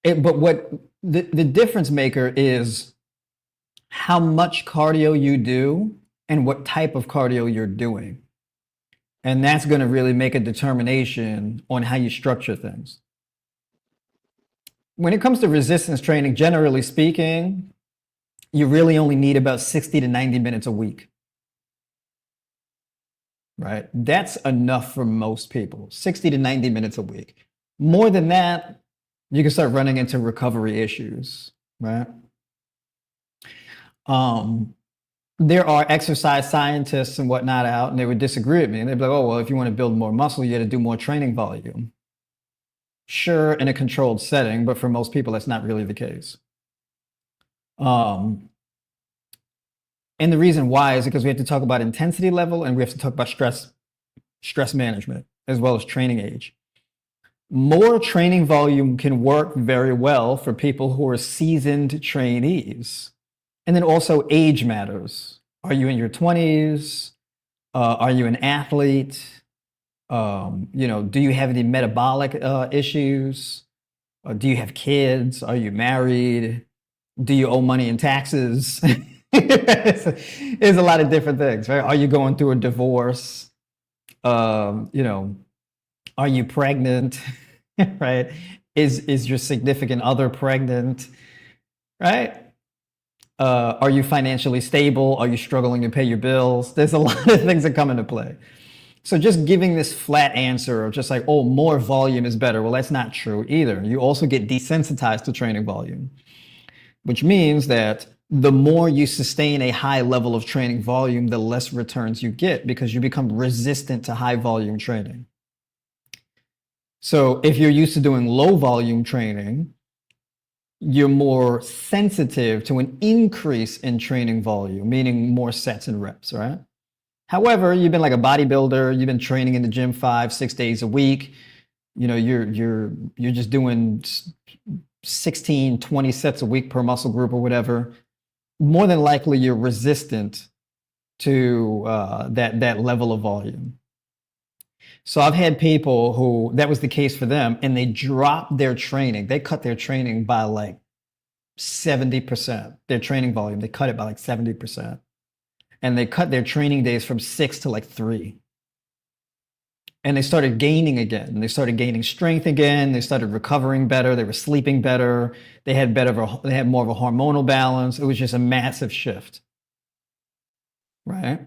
But what the difference maker is how much cardio you do and what type of cardio you're doing. And that's going to really make a determination on how you structure things. When it comes to resistance training, generally speaking, you really only need about 60 to 90 minutes a week, right? That's enough for most people, 60 to 90 minutes a week. More than that, you can start running into recovery issues, right? Um, there are exercise scientists and whatnot out, and they would disagree with me. And they'd be like, oh, well, if you want to build more muscle, you got to do more training volume. Sure, in a controlled setting, but for most people, that's not really the case. Um, and the reason why is because we have to talk about intensity level and we have to talk about stress management, as well as training age. More training volume can work very well for people who are seasoned trainees. And then also age matters. Are you in your 20s? Are you an athlete? Do you have any metabolic issues? Do you have kids? Are you married? Do you owe money in taxes? It's a lot of different things, right? Are you going through a divorce? Um, you know, are you pregnant? Right? Is your significant other pregnant? Right? Are you financially stable? Are you struggling to pay your bills? There's a lot of things that come into play. So just giving this flat answer of just like, oh, more volume is better. Well, that's not true either. You also get desensitized to training volume, which means that the more you sustain a high level of training volume, the less returns you get because you become resistant to high volume training. So if you're used to doing low volume training, you're more sensitive to an increase in training volume, meaning more sets and reps, right? However, you've been like a bodybuilder, you've been training in the gym 5, 6 days a week. You're just doing 16, 20 sets a week per muscle group or whatever. More than likely, you're resistant to that level of volume. So I've had people who that was the case for them, and they dropped their training. They cut their training by like 70%. Their training volume, they cut it by like 70%. And they cut their training days from 6 to like 3. and they started gaining again. They started gaining strength again. They started recovering better. They were sleeping better. They had more of a hormonal balance. It was just a massive shift, right?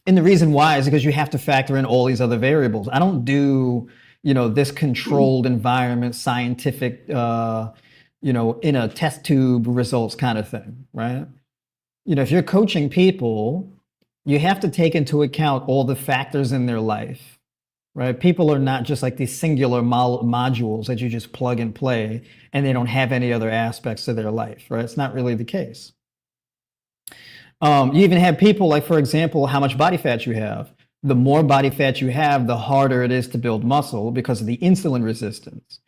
And the reason why is because you have to factor in all these other variables. I don't do, this controlled environment, scientific, in a test tube results kind of thing, right? If you're coaching people, you have to take into account all the factors in their life, right? People are not just like these singular modules that you just plug and play and they don't have any other aspects to their life, right? It's not really the case. You even have people like, for example, how much body fat you have. The more body fat you have, the harder it is to build muscle because of the insulin resistance.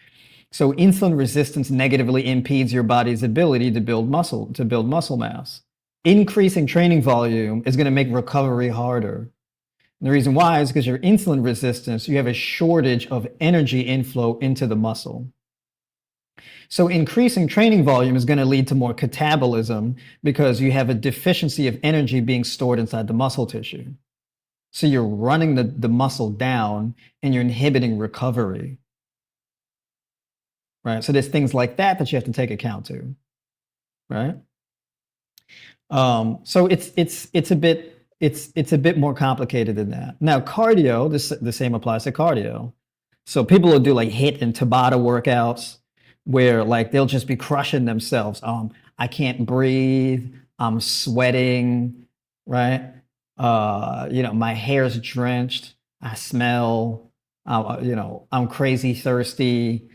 So insulin resistance negatively impedes your body's ability to build muscle mass. Increasing training volume is going to make recovery harder. And the reason why is because your insulin resistance, you have a shortage of energy inflow into the muscle. So increasing training volume is going to lead to more catabolism because you have a deficiency of energy being stored inside the muscle tissue. So you're running the muscle down and you're inhibiting recovery. Right? So there's things like that you have to take account to. Right? So it's a bit more complicated than that. Now cardio, the same applies to cardio. So people will do like HIIT and Tabata workouts where like they'll just be crushing themselves. I can't breathe. I'm sweating, right? My hair's drenched. I smell. I'm crazy thirsty,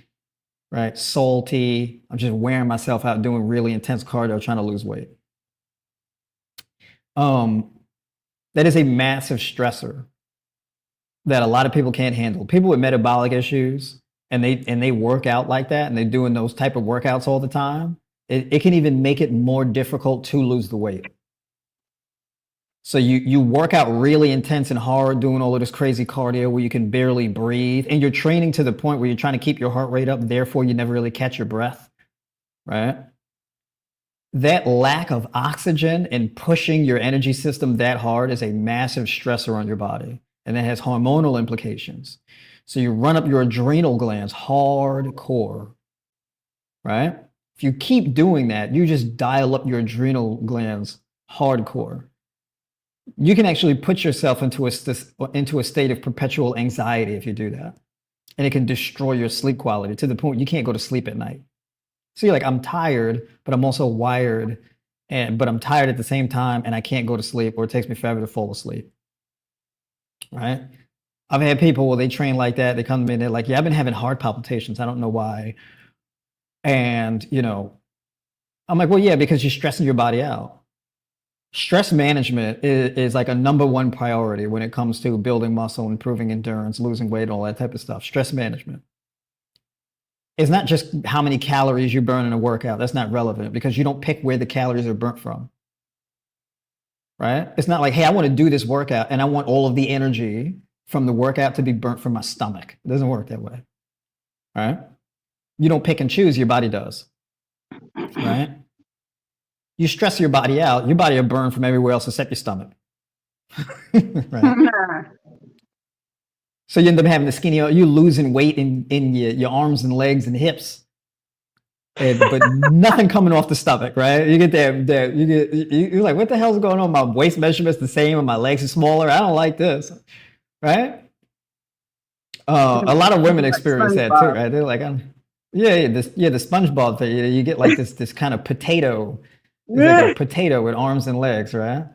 right? Salty. I'm just wearing myself out doing really intense cardio, trying to lose weight. That is a massive stressor that a lot of people can't handle. People with metabolic issues and they work out like that and they're doing those type of workouts all the time, it can even make it more difficult to lose the weight. So you work out really intense and hard doing all of this crazy cardio where you can barely breathe and you're training to the point where you're trying to keep your heart rate up, therefore you never really catch your breath, right? That lack of oxygen and pushing your energy system that hard is a massive stressor on your body, and that has hormonal implications. So you run up your adrenal glands hardcore, right? If you keep doing that, you just dial up your adrenal glands hardcore. You can actually put yourself into a state of perpetual anxiety if you do that, and it can destroy your sleep quality to the point you can't go to sleep at night. So you're like, I'm tired, but I'm also wired, but I'm tired at the same time, and I can't go to sleep, or it takes me forever to fall asleep, right? I've had people where they train like that. They come to me and they're like, yeah, I've been having heart palpitations. I don't know why. And, I'm like, well, yeah, because you're stressing your body out. Stress management is like a #1 priority when it comes to building muscle, improving endurance, losing weight, all that type of stuff. Stress management. It's not just how many calories you burn in a workout. That's not relevant because you don't pick where the calories are burnt from, right? It's not like, hey, I want to do this workout and I want all of the energy from the workout to be burnt from my stomach. It doesn't work that way, right? You don't pick and choose, your body does, right? You stress your body out, your body will burn from everywhere else except your stomach, right? So you end up having the skinny, you losing weight in your arms and legs and hips, but nothing coming off the stomach, right? You get there, you're like, what the hell's going on? My waist measurement's the same and my legs are smaller. I don't like this, right? A lot of women experience that too, right? They're like, the SpongeBob thing. You get like this kind of potato, it's like a potato with arms and legs, right?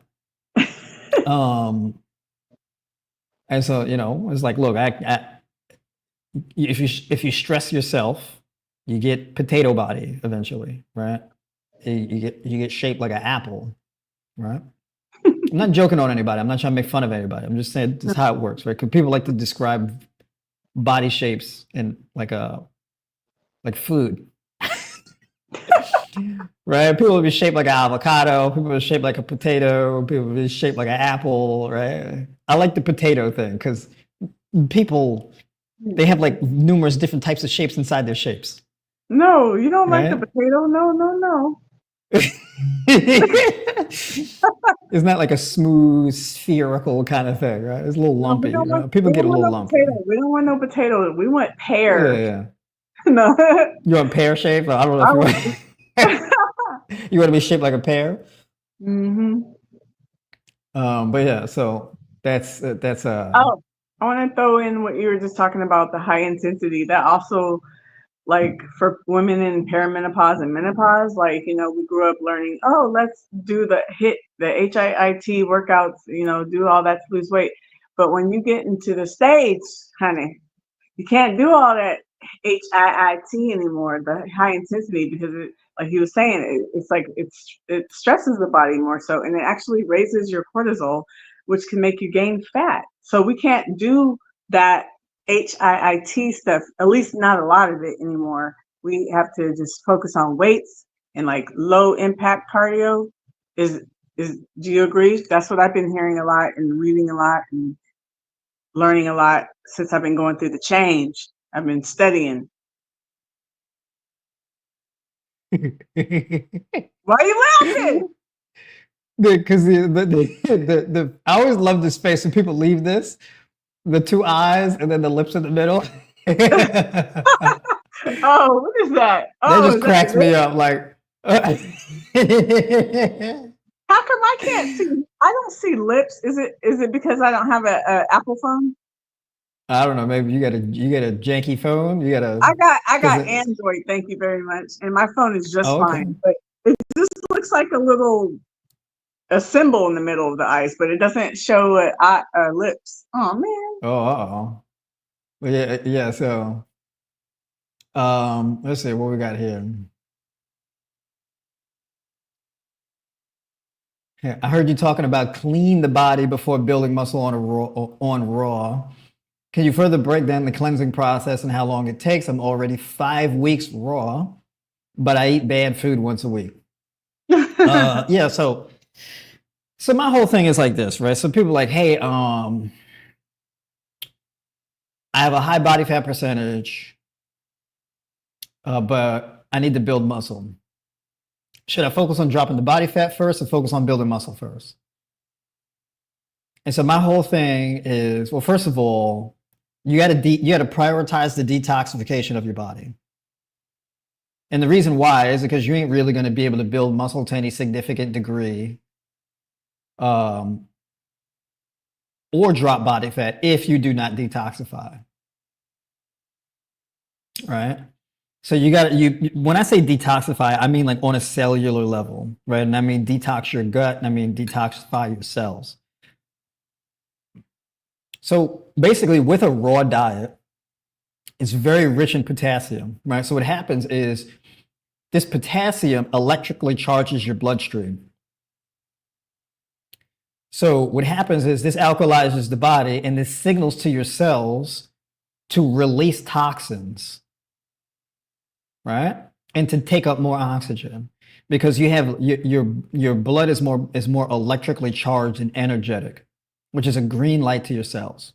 And so, it's like, look, if you stress yourself, you get potato body eventually, right? You get shaped like an apple, right? I'm not joking on anybody. I'm not trying to make fun of anybody. I'm just saying this is how it works, right? Because people like to describe body shapes in like food. Right? People will be shaped like an avocado. People will be shaped like a potato. People will be shaped like an apple, right? I like the potato thing because people, they have like numerous different types of shapes inside their shapes. No, you don't like the Right? potato? No. It's not like a smooth spherical kind of thing, right? It's a little No, lumpy. People we get don't a want little no lumpy. potato. We don't want no potato. We want Yeah, pear. yeah. No. You want pear shaped? I don't know if I you want. want. You want to be shaped like a pear. hmm But yeah, so that's Oh, I want to throw in what you were just talking about, the high intensity. That also, like for women in perimenopause and menopause, like, we grew up learning, oh, let's do the HIIT workouts, do all that to lose weight. But when you get into the stage, honey, you can't do all that HIIT anymore, the high intensity, because like he was saying, it's like it stresses the body more so, and it actually raises your cortisol, which can make you gain fat. So we can't do that HIIT stuff, at least not a lot of it anymore. We have to just focus on weights and like low impact cardio. Is do you agree? That's what I've been hearing a lot and reading a lot and learning a lot since I've been going through the change. I've been studying. Why are you laughing? because the I always love the space when people leave this, the two eyes and then the lips in the middle. That Oh, what is that? Oh, just is that cracks the me lip? up. Like, How come I can't see? I don't see lips. Is it because I don't have a Apple phone? I don't know. Maybe you got a janky phone. You got a I got because it. Android. Thank you very much, and my phone is just Oh, okay. fine. But it just looks like a symbol in the middle of the eyes, but it doesn't show lips. Oh man. Oh, uh-oh. Well, yeah, yeah. So, let's see what we got here. Yeah, I heard you talking about clean the body before building muscle on raw. Can you further break down the cleansing process and how long it takes? I'm already 5 weeks raw, but I eat bad food once a week. Yeah. So my whole thing is like this, right? So people are like, hey, I have a high body fat percentage, but I need to build muscle. Should I focus on dropping the body fat first or focus on building muscle first? And so my whole thing is, well, first of all, you got to prioritize the detoxification of your body. And the reason why is because you ain't really going to be able to build muscle to any significant degree, or drop body fat if you do not detoxify. Right? So you got you when I say detoxify, I mean like on a cellular level, right? And I mean detox your gut, and I mean detoxify your cells. So basically, with a raw diet, it's very rich in potassium, right? So what happens is this potassium electrically charges your bloodstream. So what happens is this alkalizes the body, and this signals to your cells to release toxins, right? And to take up more oxygen, because you have your blood is more electrically charged and energetic, which is a green light to your cells.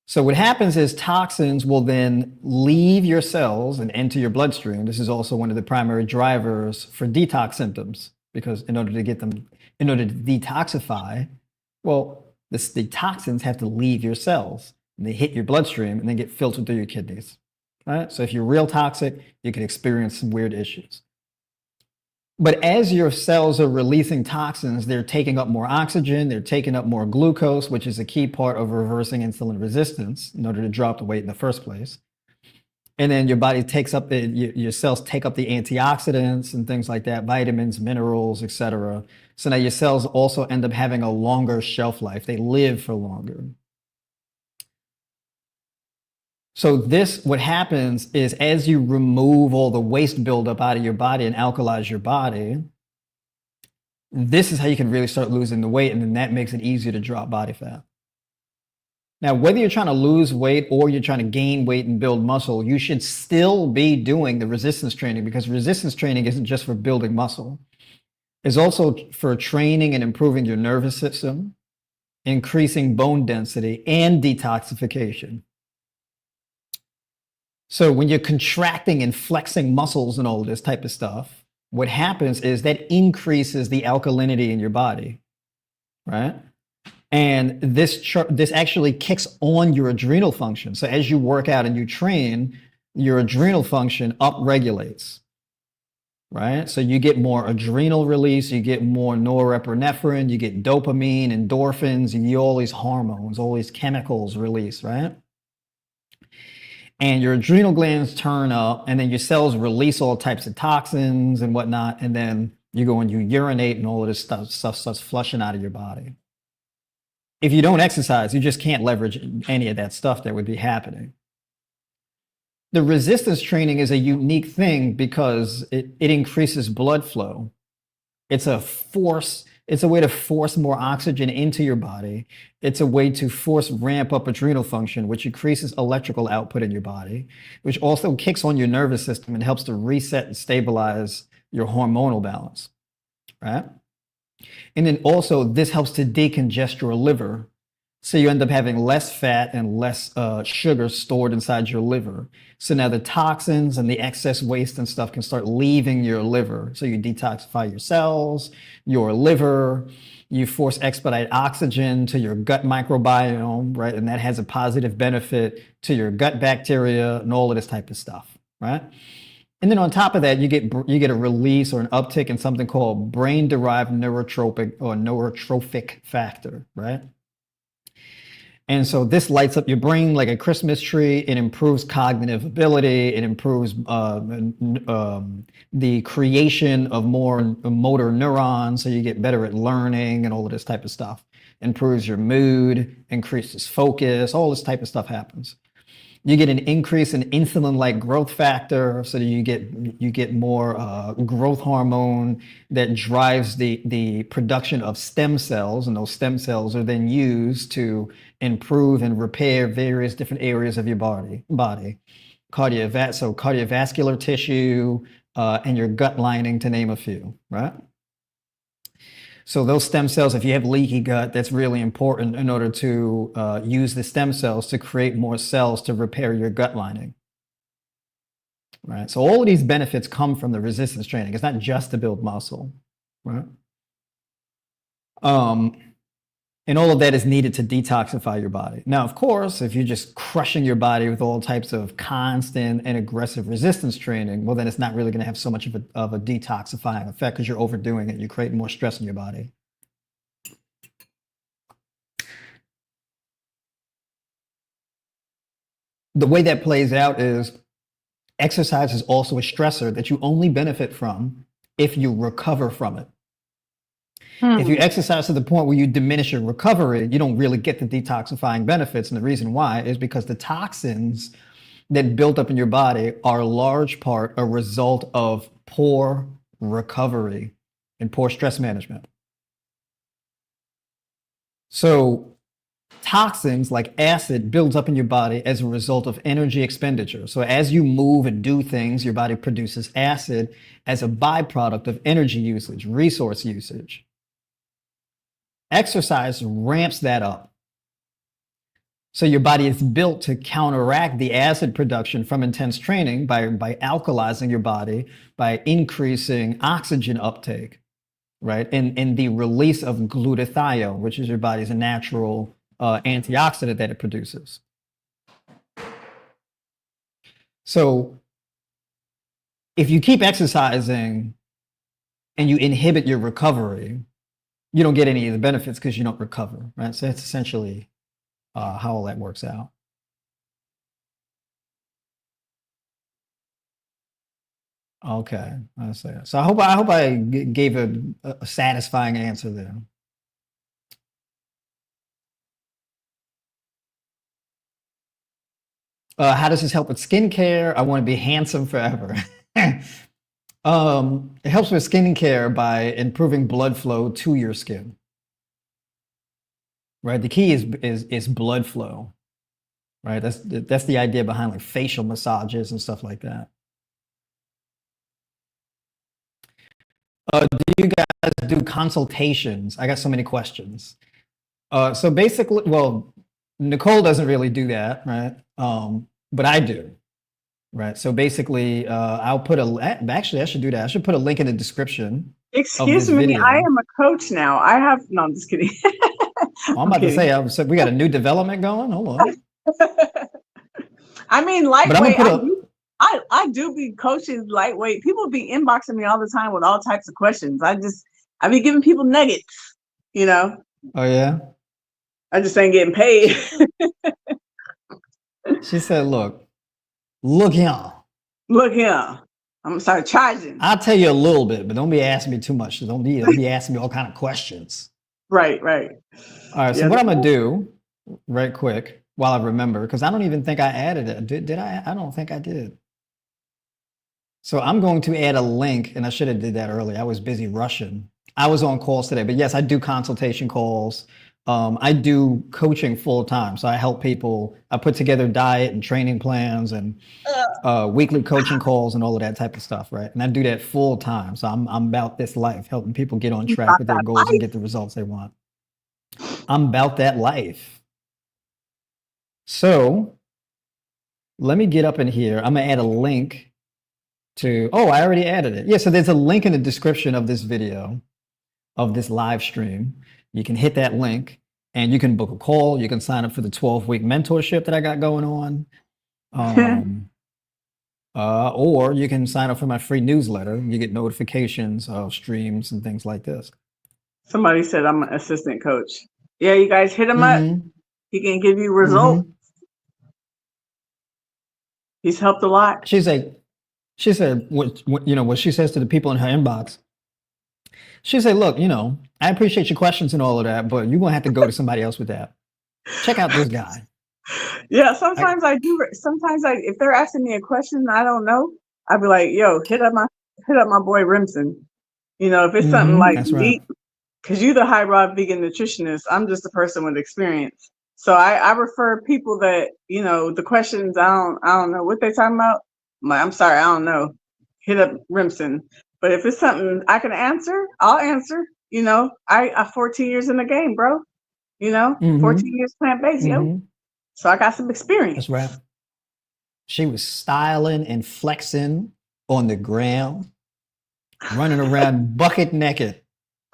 So what happens is toxins will then leave your cells and enter your bloodstream. This is also one of the primary drivers for detox symptoms, because in order to detoxify, well, the toxins have to leave your cells and they hit your bloodstream and then get filtered through your kidneys. Right? So if you're real toxic, you can experience some weird issues. But as your cells are releasing toxins, they're taking up more oxygen, they're taking up more glucose, which is a key part of reversing insulin resistance in order to drop the weight in the first place. And then your body takes up your cells take up the antioxidants and things like that, vitamins, minerals, etc. So now your cells also end up having a longer shelf life. They live for longer. So what happens is as you remove all the waste buildup out of your body and alkalize your body, this is how you can really start losing the weight, and then that makes it easier to drop body fat. Now, whether you're trying to lose weight or you're trying to gain weight and build muscle, you should still be doing the resistance training, because resistance training isn't just for building muscle. It's also for training and improving your nervous system, increasing bone density, and detoxification. So when you're contracting and flexing muscles and all of this type of stuff, what happens is that increases the alkalinity in your body, right? And this actually kicks on your adrenal function. So as you work out and you train, your adrenal function upregulates, right? So you get more adrenal release, you get more norepinephrine, you get dopamine, endorphins, you get all these hormones, all these chemicals released, right? And your adrenal glands turn up, and then your cells release all types of toxins and whatnot, and then you go and you urinate, and all of this stuff starts flushing out of your body. If you don't exercise, you just can't leverage any of that stuff that would be happening. The resistance training is a unique thing because it increases blood flow. It's a way to force more oxygen into your body. It's a way to ramp up adrenal function, which increases electrical output in your body, which also kicks on your nervous system and helps to reset and stabilize your hormonal balance, right? And then also this helps to decongest your liver. So you end up having less fat and less sugar stored inside your liver. So now the toxins and the excess waste and stuff can start leaving your liver. So you detoxify your cells, your liver, you force expedite oxygen to your gut microbiome, right? And that has a positive benefit to your gut bacteria and all of this type of stuff, right? And then on top of that, you get a release or an uptick in something called brain-derived neurotrophic factor, right? And so this lights up your brain like a Christmas tree. It improves cognitive ability. It improves the creation of more motor neurons, so you get better at learning and all of this type of stuff. Improves your mood, increases focus, all this type of stuff happens. You get an increase in insulin-like growth factor, so that you get more growth hormone that drives the production of stem cells, and those stem cells are then used to improve and repair various different areas of your body. Cardiovascular tissue and your gut lining, to name a few, right? So those stem cells, if you have leaky gut, that's really important in order to use the stem cells to create more cells to repair your gut lining. Right? So all of these benefits come from the resistance training. It's not just to build muscle, right? And all of that is needed to detoxify your body. Now, of course, if you're just crushing your body with all types of constant and aggressive resistance training, well, then it's not really going to have so much of a detoxifying effect because you're overdoing it. You're creating more stress in your body. The way that plays out is exercise is also a stressor that you only benefit from if you recover from it. If you exercise to the point where you diminish your recovery, you don't really get the detoxifying benefits. And the reason why is because the toxins that built up in your body are a large part a result of poor recovery and poor stress management. So toxins like acid builds up in your body as a result of energy expenditure. So as you move and do things, your body produces acid as a byproduct of energy usage, resource usage. Exercise ramps that up. So your body is built to counteract the acid production from intense training by alkalizing your body, by increasing oxygen uptake, right? And the release of glutathione, which is your body's natural antioxidant that it produces. So if you keep exercising and you inhibit your recovery, you don't get any of the benefits because you don't recover, right? So that's essentially how all that works out. Okay, I see. So I hope I gave a satisfying answer there. How does this help with skincare? I want to be handsome forever. It helps with skincare by improving blood flow to your skin. Right, the key is blood flow. Right, that's the idea behind like facial massages and stuff like that. Do you guys do consultations? I got so many questions. So basically, well, Nicole doesn't really do that, right? But I do. Right. So basically, I'll put actually, I should do that. I should put a link in the description of Excuse this me, I video. am a coach now. I have no, I'm just kidding. Oh, I'm I'm about to kidding. say, we got a new development going. Hold on. I mean, But I'm gonna lightweight. put a, I do be coaching lightweight. People be inboxing me all the time with all types of questions. I be giving people nuggets. You know, oh yeah. I just ain't getting paid. She said, look here. Look here, I'm gonna start charging. I'll tell you a little bit, but don't be asking me too much. Don't be asking me all kind of questions. Right, right. All right. So Yeah. what I'm gonna do, right quick, while I remember, because I don't even think I added it. Did I? I don't think I did. So I'm going to add a link, and I should have did that earlier. I was busy rushing. I was on calls today, but yes, I do consultation calls. I do coaching full time. So I help people. I put together diet and training plans and weekly coaching calls and all of that type of stuff, right? And I do that full time. So I'm about this life, helping people get on You track got with their that goals and life. get the results they want. I'm about that life. So let me get up in here. I'm gonna add a link to, oh, I already added it. Yeah, so there's a link in the description of this video, of this live stream. You can hit that link and you can book a call. You can sign up for the 12-week mentorship that I got going on. Or you can sign up for my free newsletter. You get notifications of streams and things like this. Somebody said I'm an assistant coach. Yeah, you guys hit him up. Mm-hmm. He can give you results. Mm-hmm. He's helped a lot. She said, what she says to the people in her inbox. She said, look, I appreciate your questions and all of that, but you're going to have to go to somebody else with that. Check out this guy. Yeah, sometimes I do. Sometimes if they're asking me a question I don't know, I'd be like, yo, hit up my boy Remsen. If it's something like That's right. meat, because you're the high raw vegan nutritionist, I'm just a person with experience. So I refer people that, the questions I don't know what they talking about. I'm sorry, I don't know. Hit up Remsen. But if it's something I can answer, I'll answer. I 14 years in the game, bro. 14 years plant-based, yo. So I got some experience. That's right. She was styling and flexing on the ground, running around bucket naked.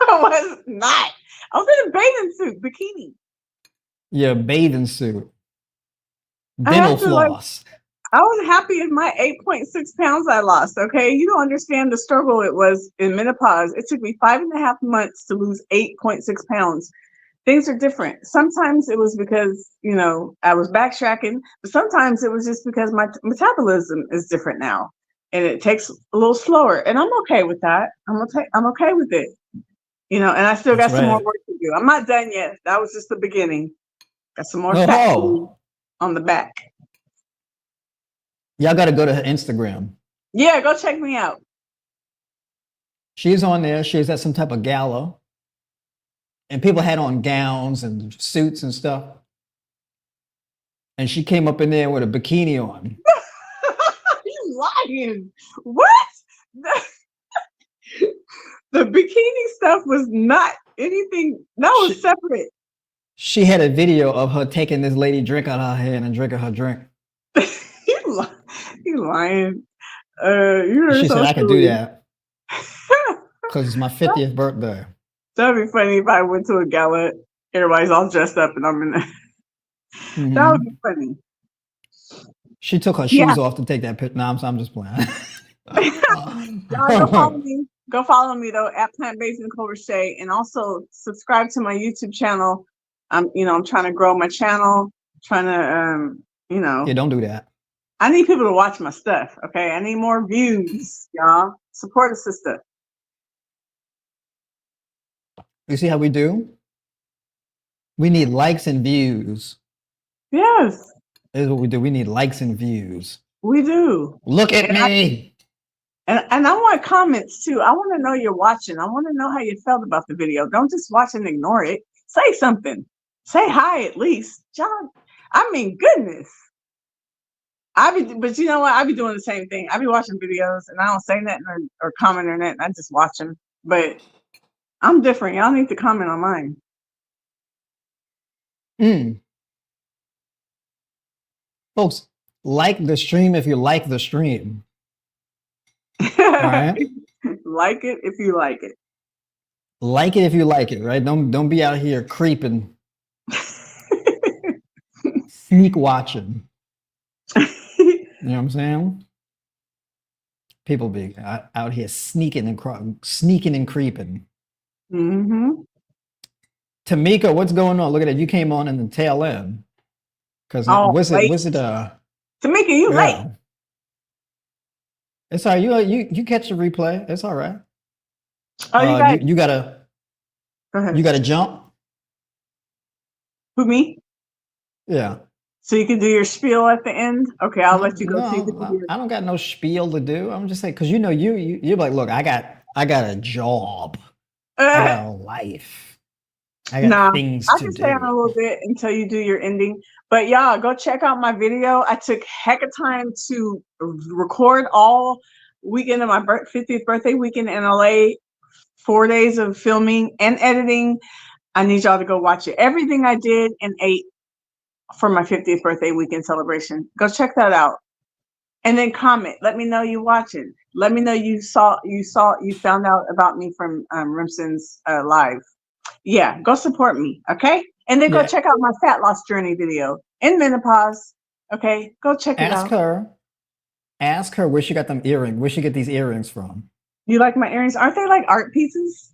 I was not. I was in a bathing suit, bikini. Yeah, bathing suit. Dental floss. I was happy in my 8.6 pounds I lost. Okay. You don't understand the struggle it was in menopause. It took me 5.5 months to lose 8.6 pounds. Things are different. Sometimes it was because, I was backtracking, but sometimes it was just because my metabolism is different now and it takes a little slower. And I'm okay with that. I'm okay with it. And I still got some more work to do. I'm not done yet. That was just the beginning. Got some more fat on the back. Y'all got to go to her Instagram. Yeah, go check me out. She's on there. She's at some type of gala. And people had on gowns and suits and stuff. And she came up in there with a bikini on. You lying. What? The bikini stuff was not anything. That was separate. She had a video of her taking this lady drink out of her hand and drinking her drink. You lying. She said, I could do that because it's my 50th birthday. That'd be funny if I went to a gala, everybody's all dressed up and I'm in there. That would be funny. She took her shoes off to take that picture. No, I'm just playing. Y'all go follow me though at Plant-Based Nicole Richey, and also subscribe to my YouTube channel. I'm trying to grow my channel, trying to Yeah, don't do that. I need people to watch my stuff. Okay, I need more views, y'all. Support a sister. You see how we do? We need likes and views. Yes. This is what we do. We need likes and views. We do. Look at me. And I want comments too. I want to know you're watching. I want to know how you felt about the video. Don't just watch and ignore it. Say something. Say hi at least. John, I mean, goodness. But you know what? I be doing the same thing. I be watching videos and I don't say nothing or comment or nothing. I just watch them. But I'm different. Y'all need to comment on mine. Folks, Like the stream if you like the stream. All right. Like it if you like it. Like it if you like it, right? Don't be out here creeping, sneak watching. You know what I'm saying? People be out here sneaking and creeping. Mm-hmm. Tamika, what's going on? Look at that. You came on in the tail end. Cause Oh, was it late. Tamika, you late. yeah. It's all right. You catch the replay. It's all right. Oh, you guys. You gotta Go ahead. you gotta jump. Who, me? Yeah. So you can do your spiel at the end? Okay, I'll let you go. So you can do No, your... I don't got no spiel to do. I'm just saying, cause you know you're like, look, I got a job. I got a life. I got Nah, things I to can stay on do. a little bit until you do your ending. But y'all, go check out my video. I took heck of time to record all weekend of my 50th birthday weekend in LA. 4 days of filming and editing. I need y'all to go watch it. Everything I did and ate for my 50th birthday weekend celebration. Go check that out. And then comment. Let me know you watching. Let me know you found out about me from Rimson's live. Yeah, go support me, okay? And then go Yeah. check out my fat loss journey video in menopause. Okay, go check it out. Ask her where she got them earrings. Where she get these earrings from? You like my earrings? Aren't they like art pieces?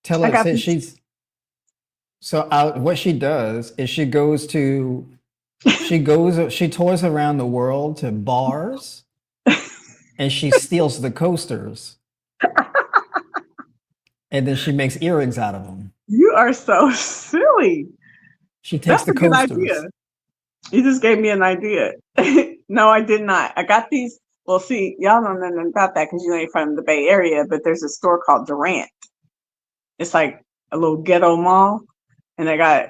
Tell I her got say these. she's so what she does is she tours around the world to bars and she steals the coasters and then she makes earrings out of them. You are so silly. She takes That's the a good idea. coasters. You just gave me an idea. No, I did not. I got these. Well, see, y'all don't know nothing about that because you know you're from the Bay Area, but there's a store called Durant. It's like a little ghetto mall, and they got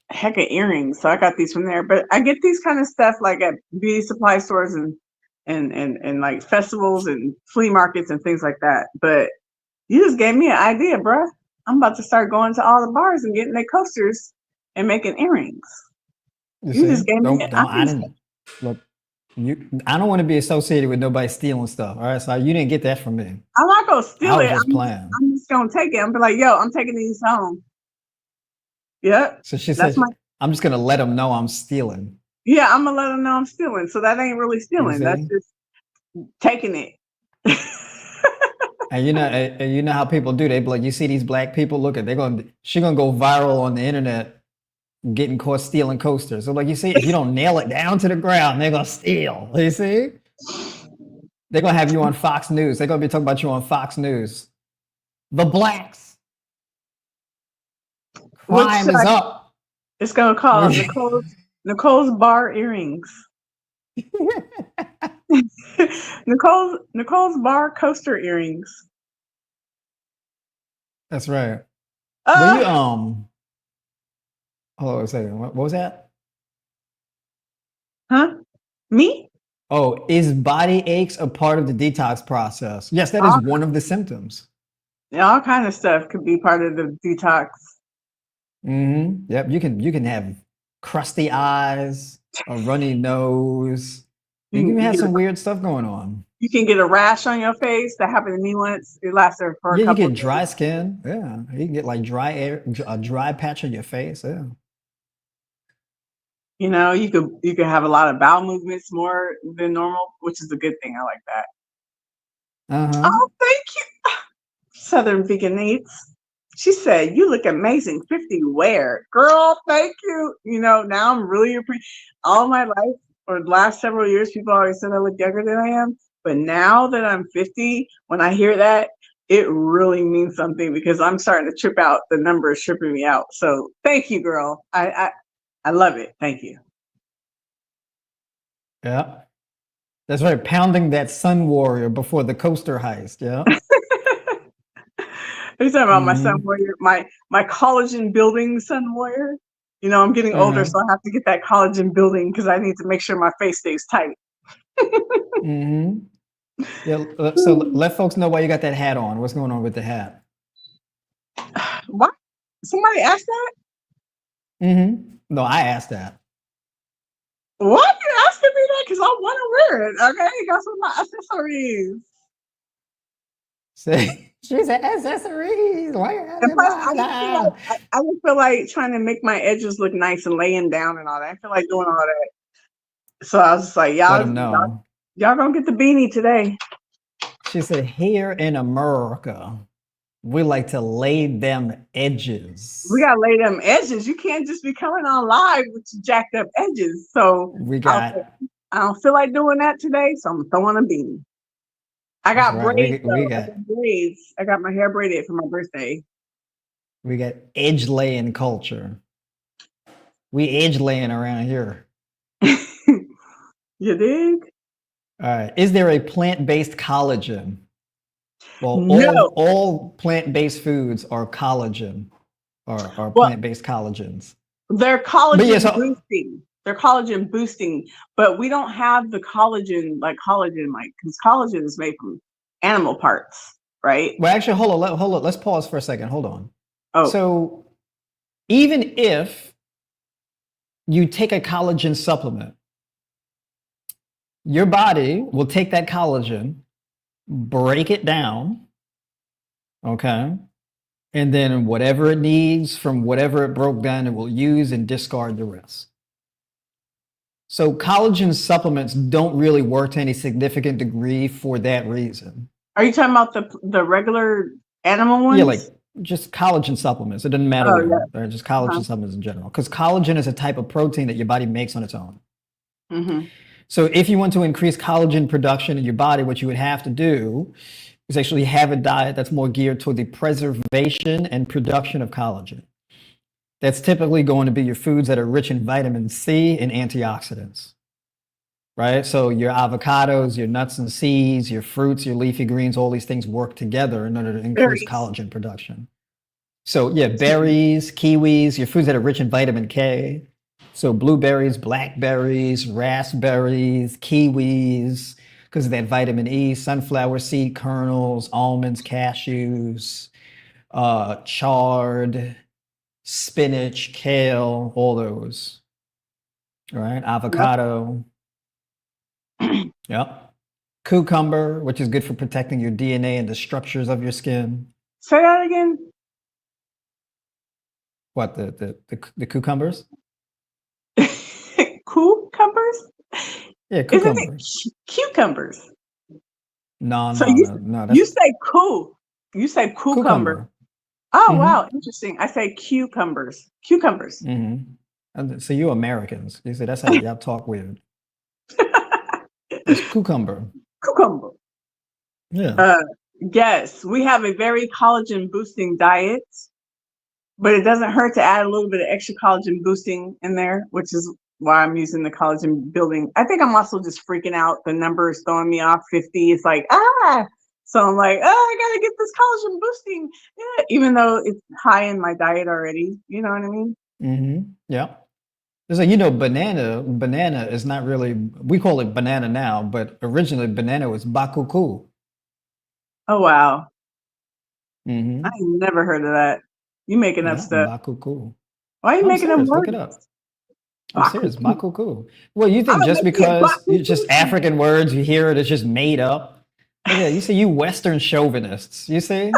a heck of earrings. So I got these from there. But I get these kind of stuff like at beauty supply stores and like festivals and flea markets and things like that. But you just gave me an idea, bruh. I'm about to start going to all the bars and getting their coasters and making earrings. You You see? just gave me. I didn't look. I don't want to be associated with nobody stealing stuff. All right, so you didn't get that from me. I'm not gonna steal I was it. just playing. I'm just gonna take it. I'm be like, yo, I'm taking these home. Yep. So she That's said, my I'm just gonna let them know I'm stealing. yeah, I'm gonna let them know I'm stealing. So that ain't really You stealing. That's see? just taking it. And you know how people do. They be like, you see these black people, look at she gonna go viral on the internet getting caught stealing coasters. So like you see, if you don't nail it down to the ground, they're gonna steal. You see? They're gonna have you on Fox News. They're gonna be talking about you on Fox News. The blacks. Crime is up. It's gonna call Nicole's bar earrings. Nicole's bar coaster earrings. That's right. Uh, hold on a second. What was that? huh? Me? Oh, is body aches a part of the detox process? Yes, that is one of the symptoms. Yeah, all kind of stuff could be part of the detox. Mm-hmm. Yep. You can have crusty eyes, a runny nose. You can have some weird stuff going on. You can get a rash on your face. That happened to me once. It lasted for a Yeah, you couple get of days. dry skin. Yeah, you can get like a dry patch on your face. Yeah. You know, you could have a lot of bowel movements more than normal, which is a good thing. I like that. Uh-huh. Oh, thank you, Southern Vegan Eats. She said, "You look amazing. 50 where, girl? Thank you. You know, now I'm really all my life or the last several years, people always said I look younger than I am. But now that I'm 50, when I hear that, it really means something because I'm starting to trip out. The number is tripping me out. So thank you, girl. I love it. Thank you. Yeah. That's right. Pounding that Sun Warrior before the coaster heist. Yeah. Are you talking about my Sun Warrior, my collagen building Sun Warrior? You know, I'm getting older, so I have to get that collagen building because I need to make sure my face stays tight. Mm-hmm. Yeah. So let folks know why you got that hat on. What's going on with the hat? What? Somebody asked that? Mm-hmm. No, I asked that. Why are you asking me that? Because I want to wear it. Okay, that's what my accessories. See, she said accessories. Why you And asking plus, about that? I don't feel like trying to make my edges look nice and laying down and all that. I feel like doing all that. So I was just like, Let them know. y'all gonna get the beanie today. She said, here in America, we like to lay them We edges. gotta lay them edges. You can't just be coming on live with your jacked up edges. So We I was like, got, I don't feel like doing that today, so I'm throwing a beanie. I that's got right. braids We though. I got got braids. I got my hair braided for my birthday. we got edge laying culture. We edge laying around here. You dig? All right. Is there a plant-based collagen? Well, No. all plant-based foods are collagen or Well, plant-based collagens. they're But yeah, collagen so boosting. They're collagen boosting, but we don't have the collagen because collagen is made from animal parts, right? well actually hold on. Let's pause for a second. Hold on. Oh, So even if you take a collagen supplement, your body will take that collagen, break it down, okay? And then whatever it needs from whatever it broke down, it will use and discard the rest. So collagen supplements don't really work to any significant degree for that reason. are you talking about the regular animal Yeah, like ones? just collagen supplements. It doesn't matter Oh what, yeah. they're just Uh-huh. collagen supplements in general. Because collagen is a type of protein that your body makes on its own. Mm-hmm. So if you want to increase collagen production in your body, what you would have to do is actually have a diet that's more geared toward the preservation and production of collagen. That's typically going to be your foods that are rich in vitamin C and antioxidants, right? So your avocados, your nuts and seeds, your fruits, your leafy greens, all these things work together in order to increase Berries. collagen production. So yeah, berries, kiwis, your foods that are rich in vitamin K. So blueberries, blackberries, raspberries, kiwis, because of that vitamin E, sunflower seed kernels, almonds, cashews, chard, spinach, kale, all those. All right, Yep. avocado. Yep. Cucumber, which is good for protecting your DNA and the structures of your skin. Say that again. What the cucumbers? Cucumbers? Yeah, Isn't it cucumbers. cucumbers? No, So no, no, no. you That's say you say cucumber. cucumber. Oh wow, Mm-hmm. interesting. I say cucumbers. Cucumbers. Mm-hmm. And so you Americans, you say that's how y'all talk weird. It's cucumber. Cucumber. Yeah. Uh, yes, we have a very collagen boosting diet, but it doesn't hurt to add a little bit of extra collagen boosting in there, which is why I'm using the collagen building. I think I'm also just freaking out. The number is throwing me off 50. It's like, ah. So I'm like, oh, I gotta get this collagen boosting. Yeah, even though it's high in my diet already. You know what I mean? Mm-hmm. Yeah. It's like, banana is not really, we call it banana now, but originally banana was bakuku. Oh wow. I Mm-hmm. ain't never heard of that. You making up Yeah, stuff. bakuku. Why are you No, I'm making up serious. Look it words? up. I'm serious. Bakuku. Bakuku. Well, you I'm think gonna just make me a because it's just bakuku tea. African words, you hear it, it's just made up. Look at that. You see, you Western chauvinists. You see?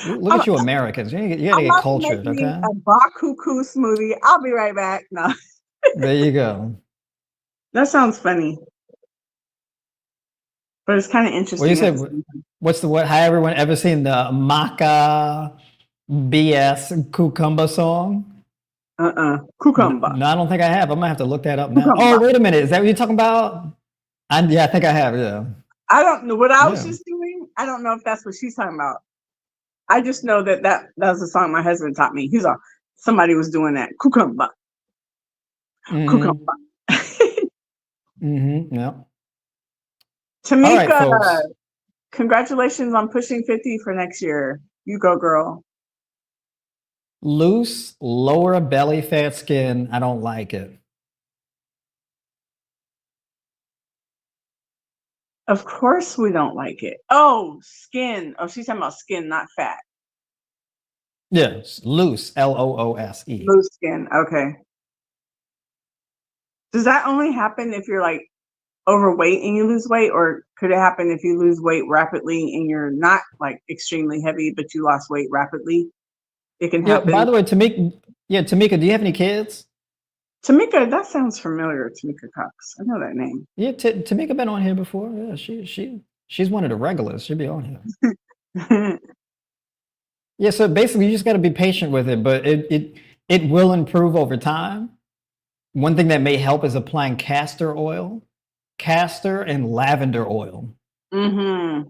Look I'm, at you Americans. You gotta I'm get about to make cultured, me okay? a bakuku smoothie. I'll be right back. No, There you go. that sounds funny, but it's kind of Well, you interesting at the said, same time. what's the what? Have everyone ever seen the Maca BS Cucumber song? Cucumber. No, I don't think I have. I'm gonna have to look that up now. Oh, Cucumber. wait a minute. Is that what you're talking about? Yeah, I think I have. Yeah. I don't know what I was Yeah. just doing. I don't know if that's what she's talking about. I just know that was the song my husband taught me. He's like, somebody was doing that. Cucumber. Mm-hmm. Cucumber. Mm-hmm. Yeah. All right, Tamika, folks. congratulations on pushing 50 for next year. You go, girl. Loose, lower belly fat skin. I don't like it. Of course we don't like it. Oh, skin. Oh, she's talking about skin, not fat. Yes, loose. LOOSE. Loose skin. Okay. Does that only happen if you're like overweight and you lose weight, or could it happen if you lose weight rapidly and you're not like extremely heavy, but you lost weight rapidly? It can Yeah. By happen. the way, Tamika, do you have any kids? Tamika, that sounds familiar. Tamika Cox. I know that name. Yeah, Tamika been on here before. Yeah, she's one of the regulars. She'll be on here. Yeah, so basically you just got to be patient with it, but it will improve over time. One thing that may help is applying castor and lavender oil, Mm-hmm.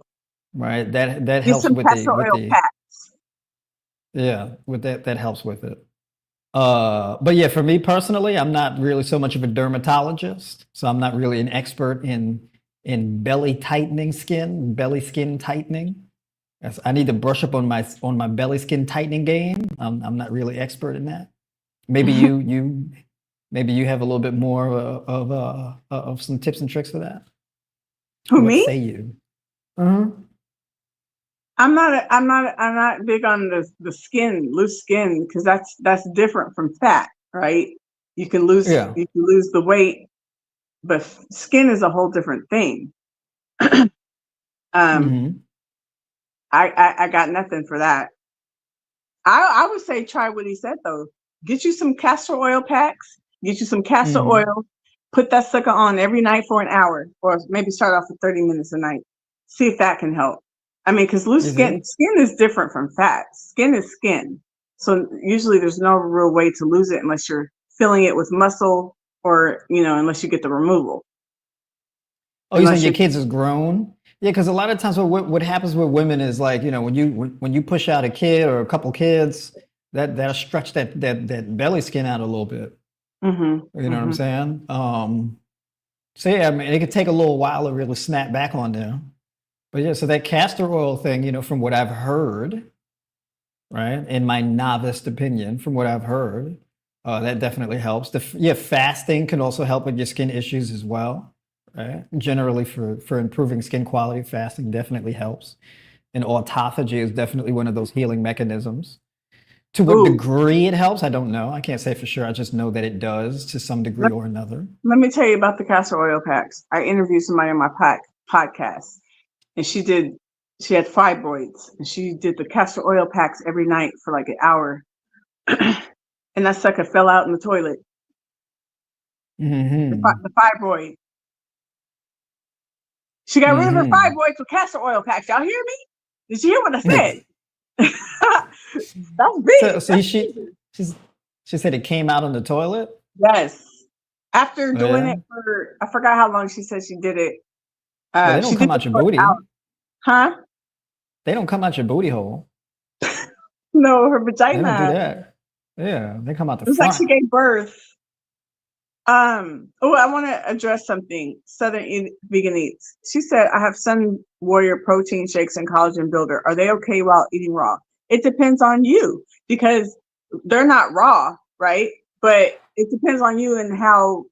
right? That Get helps some castor oil packs. with that helps with it. But yeah, for me personally, I'm not really so much of a dermatologist, so I'm not really an expert in belly skin tightening. Yes, I need to brush up on my belly skin tightening game. I'm not really expert in that. Maybe maybe you have a little bit more of some tips and tricks for that. Who, What me? say you? Uh-huh. I'm not big on the skin, loose skin, because that's different from fat, right? Yeah. You can lose the weight, but skin is a whole different thing. um, Hmm. I got nothing for that. I would say try what he said though. Get you some castor oil packs. Get you some castor Hmm. oil. Put that sucker on every night for an hour, or maybe start off with 30 minutes a night. See if that can help. I mean, because loose You see? skin is different from fat. Skin is skin. So usually there's no real way to lose it unless you're filling it with muscle, or, unless you get the removal. Oh, you saying Unless your you're, kids is grown? Yeah, because a lot of times what happens with women is like, when you push out a kid or a couple kids, that'll stretch that belly skin out a little bit. mm-hmm, You know what I'm mm-hmm. saying? So yeah, I mean, it could take a little while to really snap back on there. But yeah, so that castor oil thing, from what I've heard, right, in my novice opinion, from what I've heard, that definitely helps. Yeah, fasting can also help with your skin issues as well, right? Generally, for improving skin quality, fasting definitely helps. And autophagy is definitely one of those healing mechanisms. To what Ooh, degree it helps, I don't know. I can't say for sure. I just know that it does to some degree let, or another. let me tell you about the castor oil packs. I interviewed somebody on my podcast, and she had fibroids, and she did the castor oil packs every night for like an hour, and that sucker fell out in the toilet. Hmm. The fibroid. She got rid of her Hmm. fibroids with castor oil packs. Y'all hear me? Did you hear what I said? That's So, big. so she's, she said it came out on the toilet. Yes. After Oh, doing yeah. it for, I forgot how long she said she did it. Well, they She don't did come it out your for an hour. booty. Huh? They don't come out your booty hole. No, her They don't do vagina. that. Yeah, they come out the It was like she front. gave birth. I want to address something. Vegan Eats. She said, I have Sun Warrior protein shakes and collagen builder. Are they okay while eating raw? It depends on you, because they're not raw, right? But it depends on you and how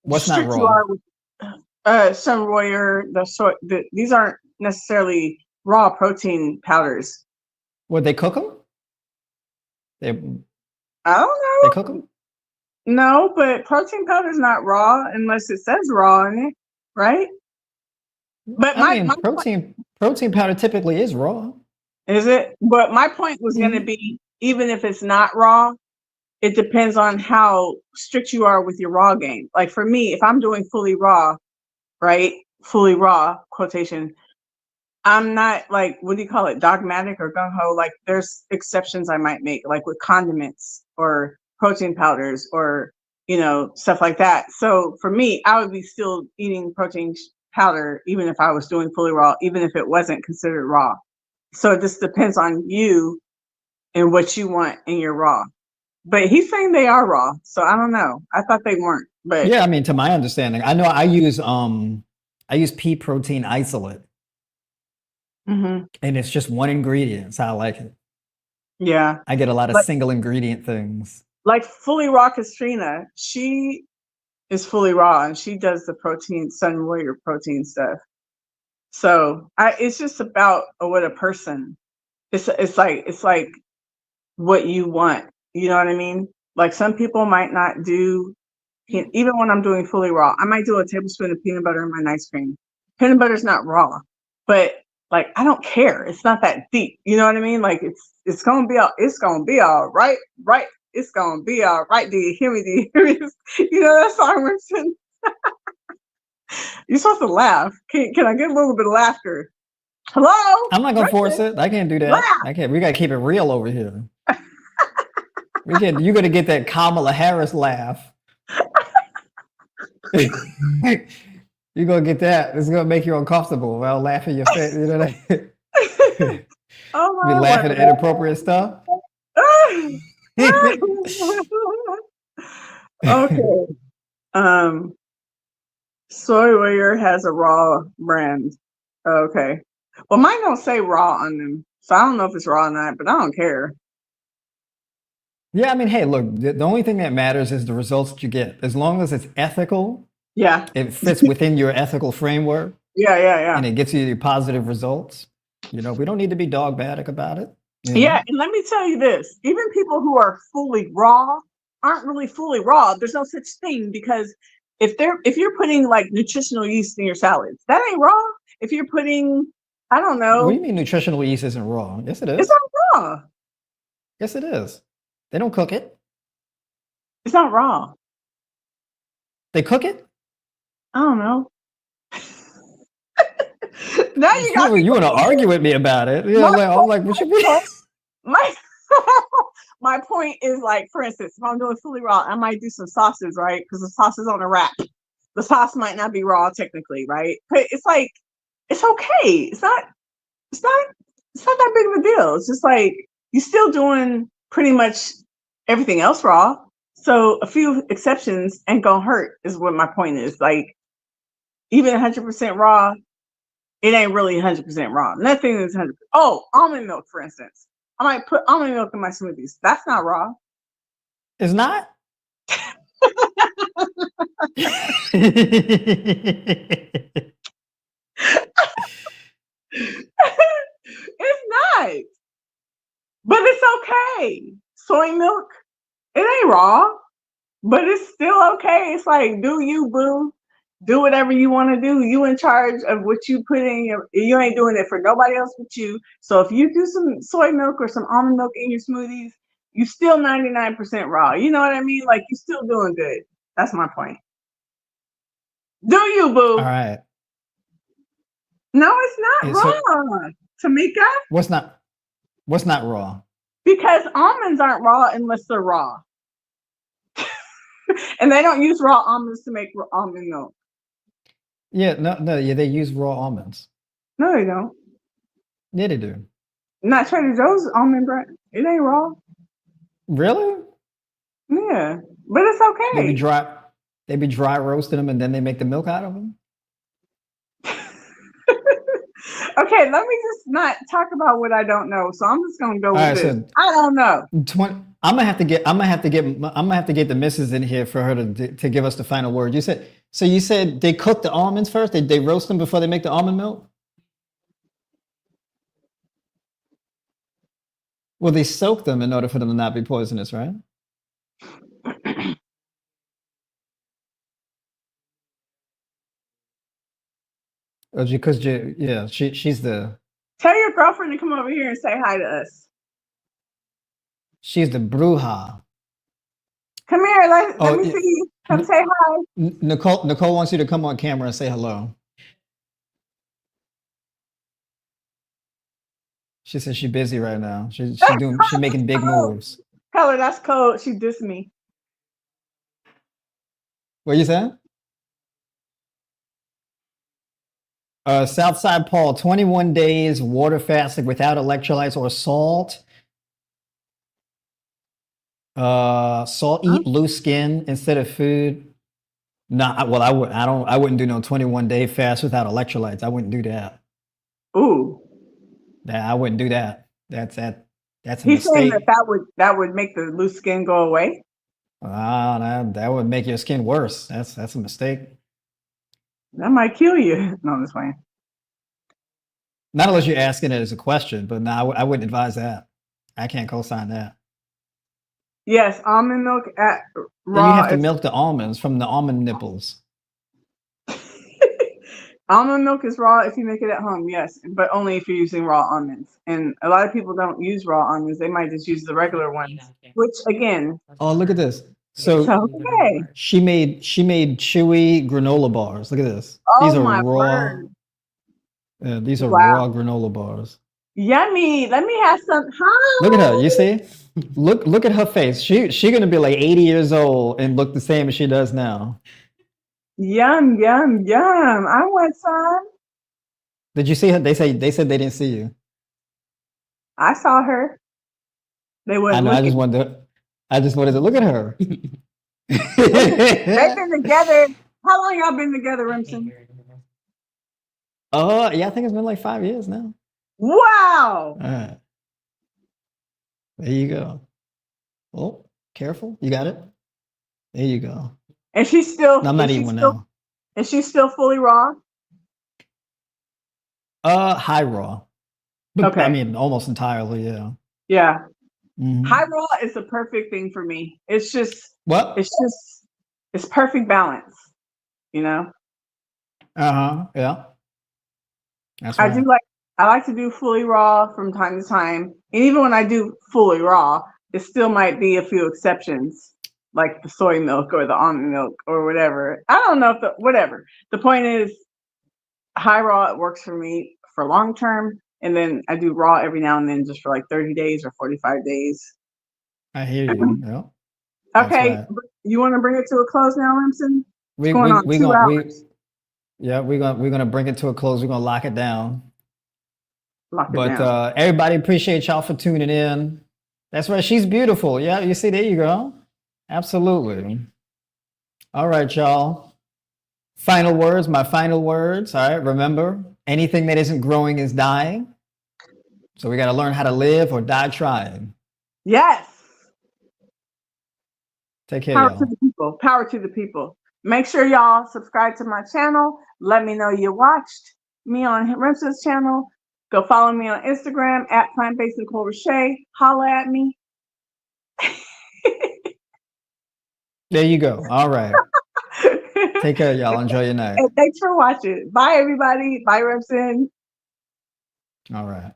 What's not strict you raw? are with Sun Warrior. These aren't necessarily raw protein powders. What they cook them? They I don't they cook know. them? No, but protein powder is not raw unless it says raw in it, right? But I my mean, protein powder typically is raw. Is it? But my point was going to Mhm. be, even if it's not raw, it depends on how strict you are with your raw game. Like for me, if I'm doing fully raw, right? Fully raw quotation, I'm not like, what do you call it? Dogmatic or gung ho. Like there's exceptions I might make, like with condiments or protein powders or, stuff like that. So for me, I would be still eating protein powder, even if I was doing fully raw, even if it wasn't considered raw. So it just depends on you and what you want in your raw. But he's saying they are raw, so I don't know. I thought they weren't, but Yeah, I mean, to my understanding, I know I use pea protein isolate, mhm, and it's just one ingredient. That's how I like it. yeah. I get a lot of Like single ingredient things. like fully raw Katrina, she is fully raw and she does the protein Sun Warrior protein stuff. So it's just about what a person. It's like what you want. You know what I mean? Like some people might not do Even when I'm doing fully raw, I might do a tablespoon of peanut butter in my ice cream. Peanut butter is not raw, but like I don't care. It's not that deep. You know what I mean? Like it's gonna be all right, right. It's gonna be all right. Do you hear me? Do you hear me? You know that song, Winston? You're supposed to laugh. Can I get a little bit of laughter? Hello? I'm not gonna force Winston, it. I can't do that. laugh. I can't. We gotta keep it real over here. You gotta get that Kamala Harris laugh. You're gonna get that. It's gonna make you uncomfortable. Well, laugh in your face. You know that. Oh Be my laughing at word. inappropriate stuff. Okay. Soy Warrior has a raw brand. Okay. Well, mine don't say raw on them, so I don't know if it's raw or not, but I don't care. Yeah, I mean, hey, look, the only thing that matters is the results that you get. As long as it's ethical, Yeah. it fits within your ethical framework, Yeah. and it gets you positive results. We don't need to be dogmatic about it. Yeah, and let me tell you this, even people who are fully raw aren't really fully raw. There's no such thing because if you're putting like nutritional yeast in your salads, that ain't raw. If you're putting, I don't What do know, you mean nutritional yeast isn't raw? Yes, it it's is. not raw. Yes, it is. They don't cook it. It's not raw. They cook it. I don't know. Now you got me. You want to argue with me about it? Yeah, My I'm like, what you mean? my my point is like, for instance, if I'm doing fully raw, I might do some sauces, right? Because the sauce is on a wrap. The sauce might not be raw technically, right? But it's like it's okay. It's not it's not that big of a deal. It's just like you're still doing pretty much everything else raw. So a few exceptions ain't gonna hurt is what my point is. Like even 100% raw, it ain't really 100% raw. Nothing is 100%. Oh, almond milk, for instance. I might put almond milk in my smoothies. That's not raw. It's not. It's not, but it's okay. Soy milk, it ain't raw, but it's still okay. It's like, do you, boo? Do whatever you want to do. You in charge of what you put in your. You ain't doing it for nobody else but you. So if you do some soy milk or some almond milk in your smoothies, you still 99% raw. You know what I mean? Like you still doing good. That's my point. Do you, boo? All right. No, it's not And raw, so Tamika. what's not raw? Because almonds aren't raw unless they're raw. And they don't use raw almonds to make almond milk. Yeah, no, yeah, they use raw almonds. No, they don't. Yeah, they do. Not Trader Joe's almond bread. It ain't raw. Really? Yeah, but it's They be okay. dry. They be dry roasting them, and then they make the milk out of them. Okay, let me just not talk about what I don't know. So I'm just gonna go All with right, this. so I don't know. 20. I'm gonna have to get the missus in here for her to give us the final word. You said they cook the almonds first. They roast them before they make the almond milk. Well, they soak them in order for them to not be poisonous, right? Because yeah, she's the Tell your girlfriend to come over here and say hi to us. bruja. Come here. Let Oh, me yeah. see you. Come say hi. Nicole wants you to come on camera and say hello. She says she's busy right now. She's making big moves. Tell her that's cold. She dissed me. What you saying? Southside Paul, 21 days water fasting without electrolytes or salt. Eat loose skin instead of food. No, well, I wouldn't do no 21-day fast without electrolytes. I wouldn't do that. Ooh. I wouldn't do that. That's a He's saying mistake. that would make the loose skin go away. That would make your skin worse. That's a mistake. That might kill you. No, I'm just playing. Not unless you're asking it as a question, but no, I wouldn't advise that. I can't co-sign that. Yes, almond milk at Then you have raw to is milk the almonds from the almond nipples. almond milk is raw if you make it at home, yes, but only if you're using raw almonds. And a lot of people don't use raw almonds; they might just use the regular ones. Which again, Oh, look at this. So okay. she made chewy granola bars. Look at this. These Oh are my raw. word! These are Wow, raw granola bars. yummy. Let me have some. Look at her. You Hi. see? Look at her face. She gonna be like 80 years old and look the same as she does now. Yum, yum, yum. I want some. Did you see her? They said they didn't see you. I saw her. They I wasn't know. looking. I just wanted to look at her. They've been together. How long y'all been together, Remsen? Oh, yeah, I think it's been like 5 years now. Wow. All right, there you go. Oh, careful. You got it. There you go. And she's still, No, I'm not eating one now. and she's still fully raw. High raw. But I Okay. mean, almost entirely, yeah. Yeah. High Hmm. raw is the perfect thing for me. It's just, What? it's perfect balance. You know, Uh-huh. Yeah. That's I do right. like, I like to do fully raw from time to time. And even when I do fully raw, it still might be a few exceptions, like the soy milk or the almond milk or whatever. I don't know if whatever. The point is, high raw, it works for me for long term. And then I do raw every now and then just for like 30 days or 45 days. I hear you. Yeah. That's Okay, right. you want to bring it to a close now, Remsen? It's We going we on we two gonna we hours. Yeah, we're gonna bring it to a close. We're gonna lock it down. Lock it But down. everybody appreciate y'all for tuning in. That's right. She's beautiful. Yeah, you see, there you go. Absolutely. All right, y'all. Final words, my final words. All right, remember, anything that isn't growing is dying. So we got to learn how to live or die trying. Yes. Take care, Power to y'all. the people. Power to the people. Make sure y'all subscribe to my channel. Let me know you watched me on Remsen's channel. Go follow me on Instagram at plant-based Nicole Roche. Holla at me. There you go. All right. Take care, y'all. Enjoy your night. And thanks for watching. Bye, everybody. Bye, Remsen. All right.